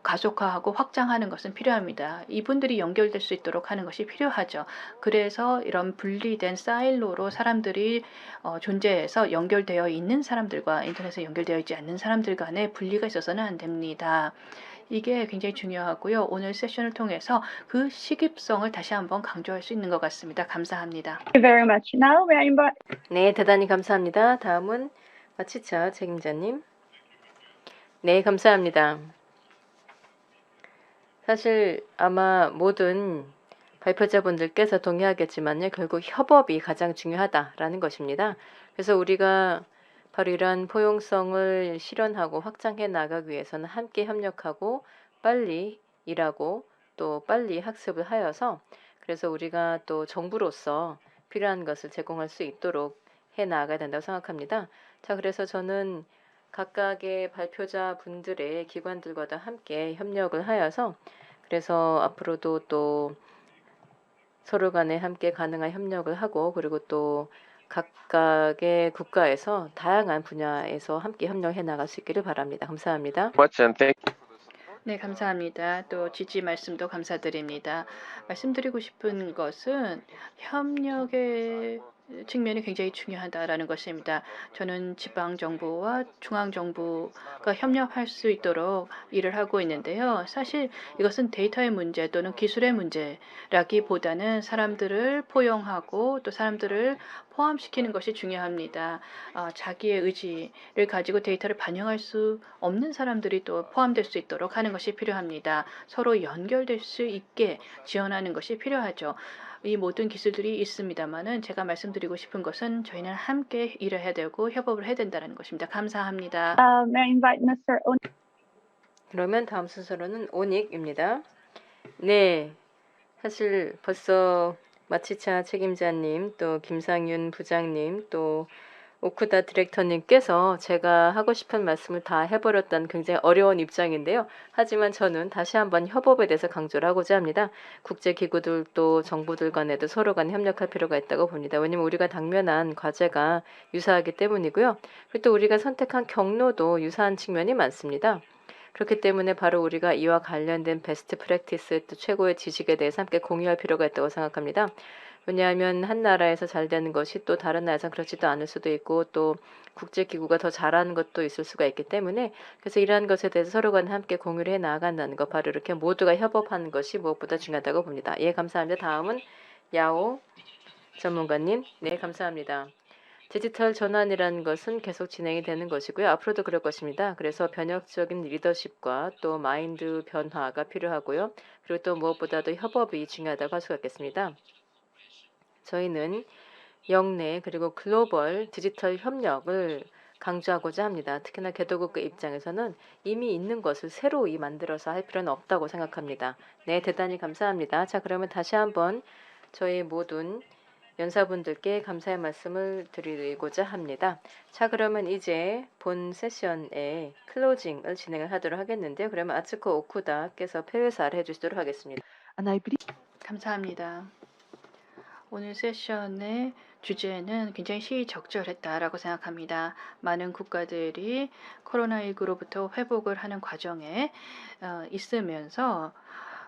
가속화하고 확장하는 것은 필요합니다. 이분들이 연결될 수 있도록 하는 것이 필요하죠. 그래서 이런 분리된 사일로로 사람들이 존재해서 연결되어 있는 사람들과 인터넷에 연결되어 있지 않는 사람들 간에 분리가 있어서는 안 됩니다. 이게 굉장히 중요하고요. 오늘 세션을 통해서 그 시급성을 다시 한번 강조할 수 있는 것 같습니다. 감사합니다. Thank you very much. Now, may I invite 네, 대단히 감사합니다. 다음은 마치차 책임자님. 네, 감사합니다. 사실 아마 모든 발표자분들께서 동의하겠지만요. 결국 협업이 가장 중요하다라는 것입니다. 그래서 우리가 바로 이러한 포용성을 실현하고 확장해 나가기 위해서는 함께 협력하고 빨리 일하고 또 빨리 학습을 하여서 그래서 우리가 또 정부로서 필요한 것을 제공할 수 있도록 해 나가야 된다고 생각합니다. 자, 그래서 저는 각각의 발표자 분들의 기관들과도 함께 협력을 하여서 그래서 앞으로도 또 서로 간에 함께 가능한 협력을 하고 그리고 또 각각의 국가에서 다양한 분야에서 함께 협력해 나갈 수 있기를 바랍니다. 감사합니다. much and thank 네, 감사합니다. 또 지지 말씀도 감사드립니다. 말씀드리고 싶은 것은 협력의 측면이 굉장히 중요하다라는 것입니다. 저는 지방 정부와 중앙 정부가 협력할 수 있도록 일을 하고 있는데요. 사실 이것은 데이터의 문제 또는 기술의 문제라기보다는 사람들을 포용하고 또 사람들을 포함시키는 것이 중요합니다. 자기의 의지를 가지고 데이터를 반영할 수 없는 사람들이 또 포함될 수 있도록 하는 것이 필요합니다. 서로 연결될 수 있게 지원하는 것이 필요하죠. 이 모든 기술들이 있습니다만은 제가 말씀드리고 싶은 것은 저희는 함께 일을 해야 되고 협업을 해야 된다는 것입니다. 감사합니다. may I invite Mr. 그러면 다음 순서로는 오닉입니다. 네, 사실 벌써 마치차 책임자님, 또 김상윤 부장님, 또 오쿠다 디렉터님께서 제가 하고 싶은 말씀을 다 해버렸다는 굉장히 어려운 입장인데요. 하지만 저는 다시 한번 협업에 대해서 강조를 하고자 합니다. 국제기구들도 정부들 간에도 서로 간에 협력할 필요가 있다고 봅니다. 왜냐하면 우리가 당면한 과제가 유사하기 때문이고요. 그리고 또 우리가 선택한 경로도 유사한 측면이 많습니다. 그렇기 때문에 바로 우리가 이와 관련된 베스트 프랙티스 또 최고의 지식에 대해서 함께 공유할 필요가 있다고 생각합니다. 왜냐하면 한 나라에서 잘 되는 것이 또 다른 나라에서 그렇지도 않을 수도 있고 또 국제기구가 더 잘하는 것도 있을 수가 있기 때문에 그래서 이러한 것에 대해서 서로 간에 함께 공유를 해 나간다는 것 바로 이렇게 모두가 협업하는 것이 무엇보다 중요하다고 봅니다. 예, 감사합니다. 다음은 야오 전문가님. 네, 감사합니다. 디지털 전환이라는 것은 계속 진행이 되는 것이고요. 앞으로도 그럴 것입니다. 그래서 변혁적인 리더십과 또 마인드 변화가 필요하고요. 그리고 또 무엇보다도 협업이 중요하다고 할 수가 있겠습니다. 저희는 영내 그리고 글로벌 디지털 협력을 강조하고자 합니다. 특히나 개도국의 입장에서는 이미 있는 것을 새로이 만들어서 할 필요는 없다고 생각합니다. 네, 대단히 감사합니다. 자, 그러면 다시 한번 저희 모든 연사분들께 감사의 말씀을 드리고자 합니다. 자, 그러면 이제 본 세션의 클로징을 진행을 하도록 하겠는데요. 그러면 아츠코 오쿠다께서 폐회사를 해주시도록 하겠습니다. And I believe 감사합니다. 오늘 세션의 주제는 굉장히 시의적절했다라고 생각합니다. 많은 국가들이 코로나19로부터 회복을 하는 과정에 있으면서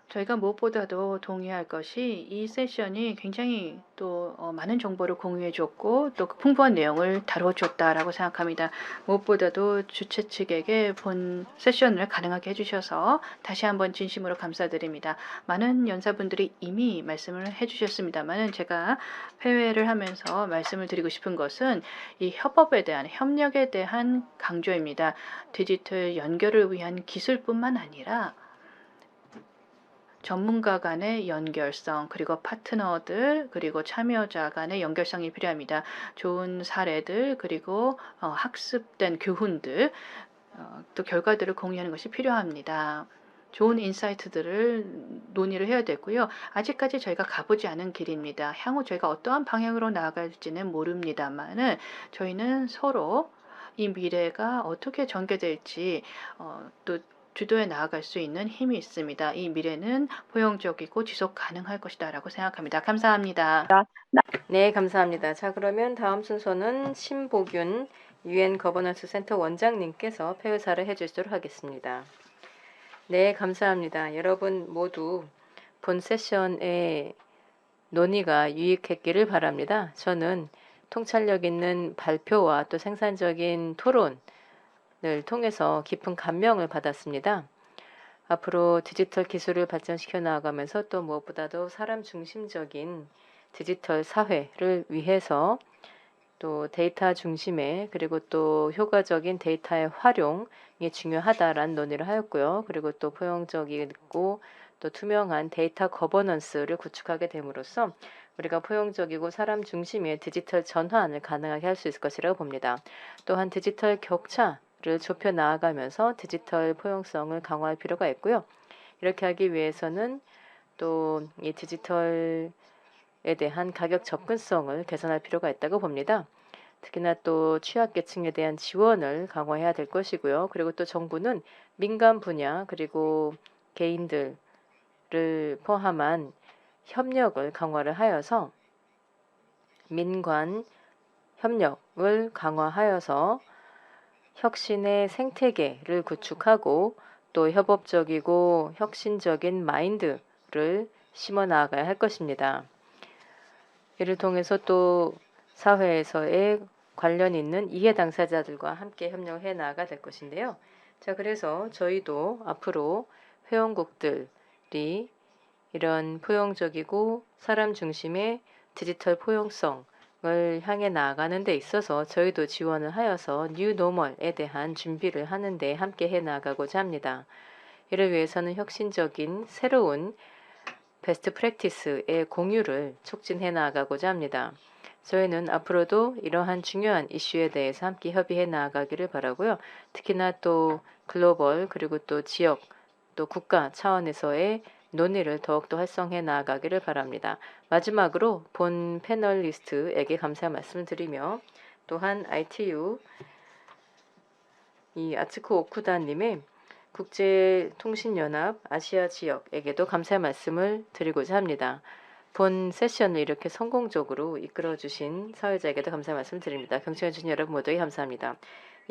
저희가 무엇보다도 동의할 것이 이 세션이 굉장히 또 많은 정보를 공유해 줬고 또 풍부한 내용을 다뤄줬다라고 생각합니다. 무엇보다도 주최 측에게 본 세션을 가능하게 해주셔서 다시 한번 진심으로 감사드립니다. 많은 연사분들이 이미 말씀을 해주셨습니다만 제가 폐회를 하면서 말씀을 드리고 싶은 것은 이 협업에 대한 협력에 대한 강조입니다. 디지털 연결을 위한 기술뿐만 아니라 전문가 간의 연결성 그리고 파트너들 그리고 참여자 간의 연결성이 필요합니다. 좋은 사례들 그리고 학습된 교훈들 또 결과들을 공유하는 것이 필요합니다. 좋은 인사이트들을 논의를 해야 되고요. 아직까지 저희가 가보지 않은 길입니다. 향후 저희가 어떠한 방향으로 나아갈지는 모릅니다만은 저희는 서로 이 미래가 어떻게 전개될지 또 주도해 나아갈 수 있는 힘이 있습니다. 이 미래는 포용적이고 지속 가능할 것이다 라고 생각합니다. 감사합니다. 네, 감사합니다. 자, 그러면 다음 순서는 신보균 UN 거버넌스 센터 원장님께서 폐회사를 해주시도록 하겠습니다. 네, 감사합니다. 여러분 모두 본 세션의 논의가 유익했기를 바랍니다. 저는 통찰력 있는 발표와 또 생산적인 토론을 통해서 깊은 감명을 받았습니다. 앞으로 디지털 기술을 발전시켜 나아가면서 또 무엇보다도 사람 중심적인 디지털 사회를 위해서 또 데이터 중심의 그리고 또 효과적인 데이터의 활용이 중요하다라는 논의를 하였고요. 그리고 또 포용적이고 또 투명한 데이터 거버넌스를 구축하게 됨으로써 우리가 포용적이고 사람 중심의 디지털 전환을 가능하게 할 수 있을 것이라고 봅니다. 또한 디지털 격차를 좁혀 나아가면서 디지털 포용성을 강화할 필요가 있고요. 이렇게 하기 위해서는 또 이 디지털에 대한 가격 접근성을 개선할 필요가 있다고 봅니다. 특히나 또 취약계층에 대한 지원을 강화해야 될 것이고요. 그리고 또 정부는 민간 분야 그리고 개인들을 포함한 협력을 강화를 하여서 민관 협력을 강화하여서 혁신의 생태계를 구축하고 또 협업적이고 혁신적인 마인드를 심어 나아가야 할 것입니다. 이를 통해서 또 사회에서의 관련 있는 이해 당사자들과 함께 협력해 나아가 될 것인데요. 자, 그래서 저희도 앞으로 회원국들이 이런 포용적이고 사람 중심의 디지털 포용성을 향해 나아가는 데 있어서 저희도 지원을 하여서 뉴 노멀에 대한 준비를 하는 데 함께 해 나가고자 합니다. 이를 위해서는 혁신적인 새로운 베스트 프랙티스의 공유를 촉진해 나가고자 합니다. 저희는 앞으로도 이러한 중요한 이슈에 대해서 함께 협의해 나가기를 바라고요. 특히나 또 글로벌 그리고 또 지역 또 국가 차원에서의 논의를 더욱더 활성해 나가기를 바랍니다. 마지막으로 본 패널리스트에게 감사의 말씀을 드리며 또한 ITU 이 아츠코 오쿠다님의 국제통신연합 아시아 지역에게도 감사의 말씀을 드리고자 합니다. 본 세션을 이렇게 성공적으로 이끌어주신 사회자에게도 감사의 말씀을 드립니다. 경청해주신 여러분 모두에게 감사합니다.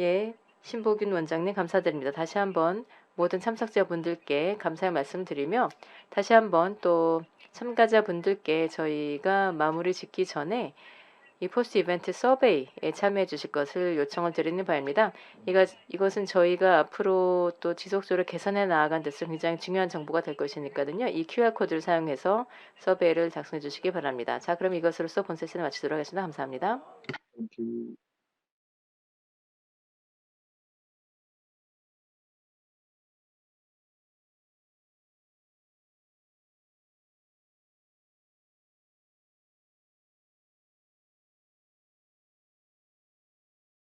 예, 신보균 원장님 감사드립니다. 다시 한번 모든 참석자분들께 감사의 말씀 드리며 다시 한번 또 참가자분들께 저희가 마무리 짓기 전에 이 포스트 이벤트 서베이에 참여해 주실 것을 요청을 드리는 바입니다. 이것은 저희가 앞으로 또 지속적으로 개선해 나아간 데서 굉장히 중요한 정보가 될 것이니까요. 이 QR코드를 사용해서 서베이를 작성해 주시기 바랍니다. 자, 그럼 이것으로서 본 세션을 마치도록 하겠습니다. 감사합니다. Thank you.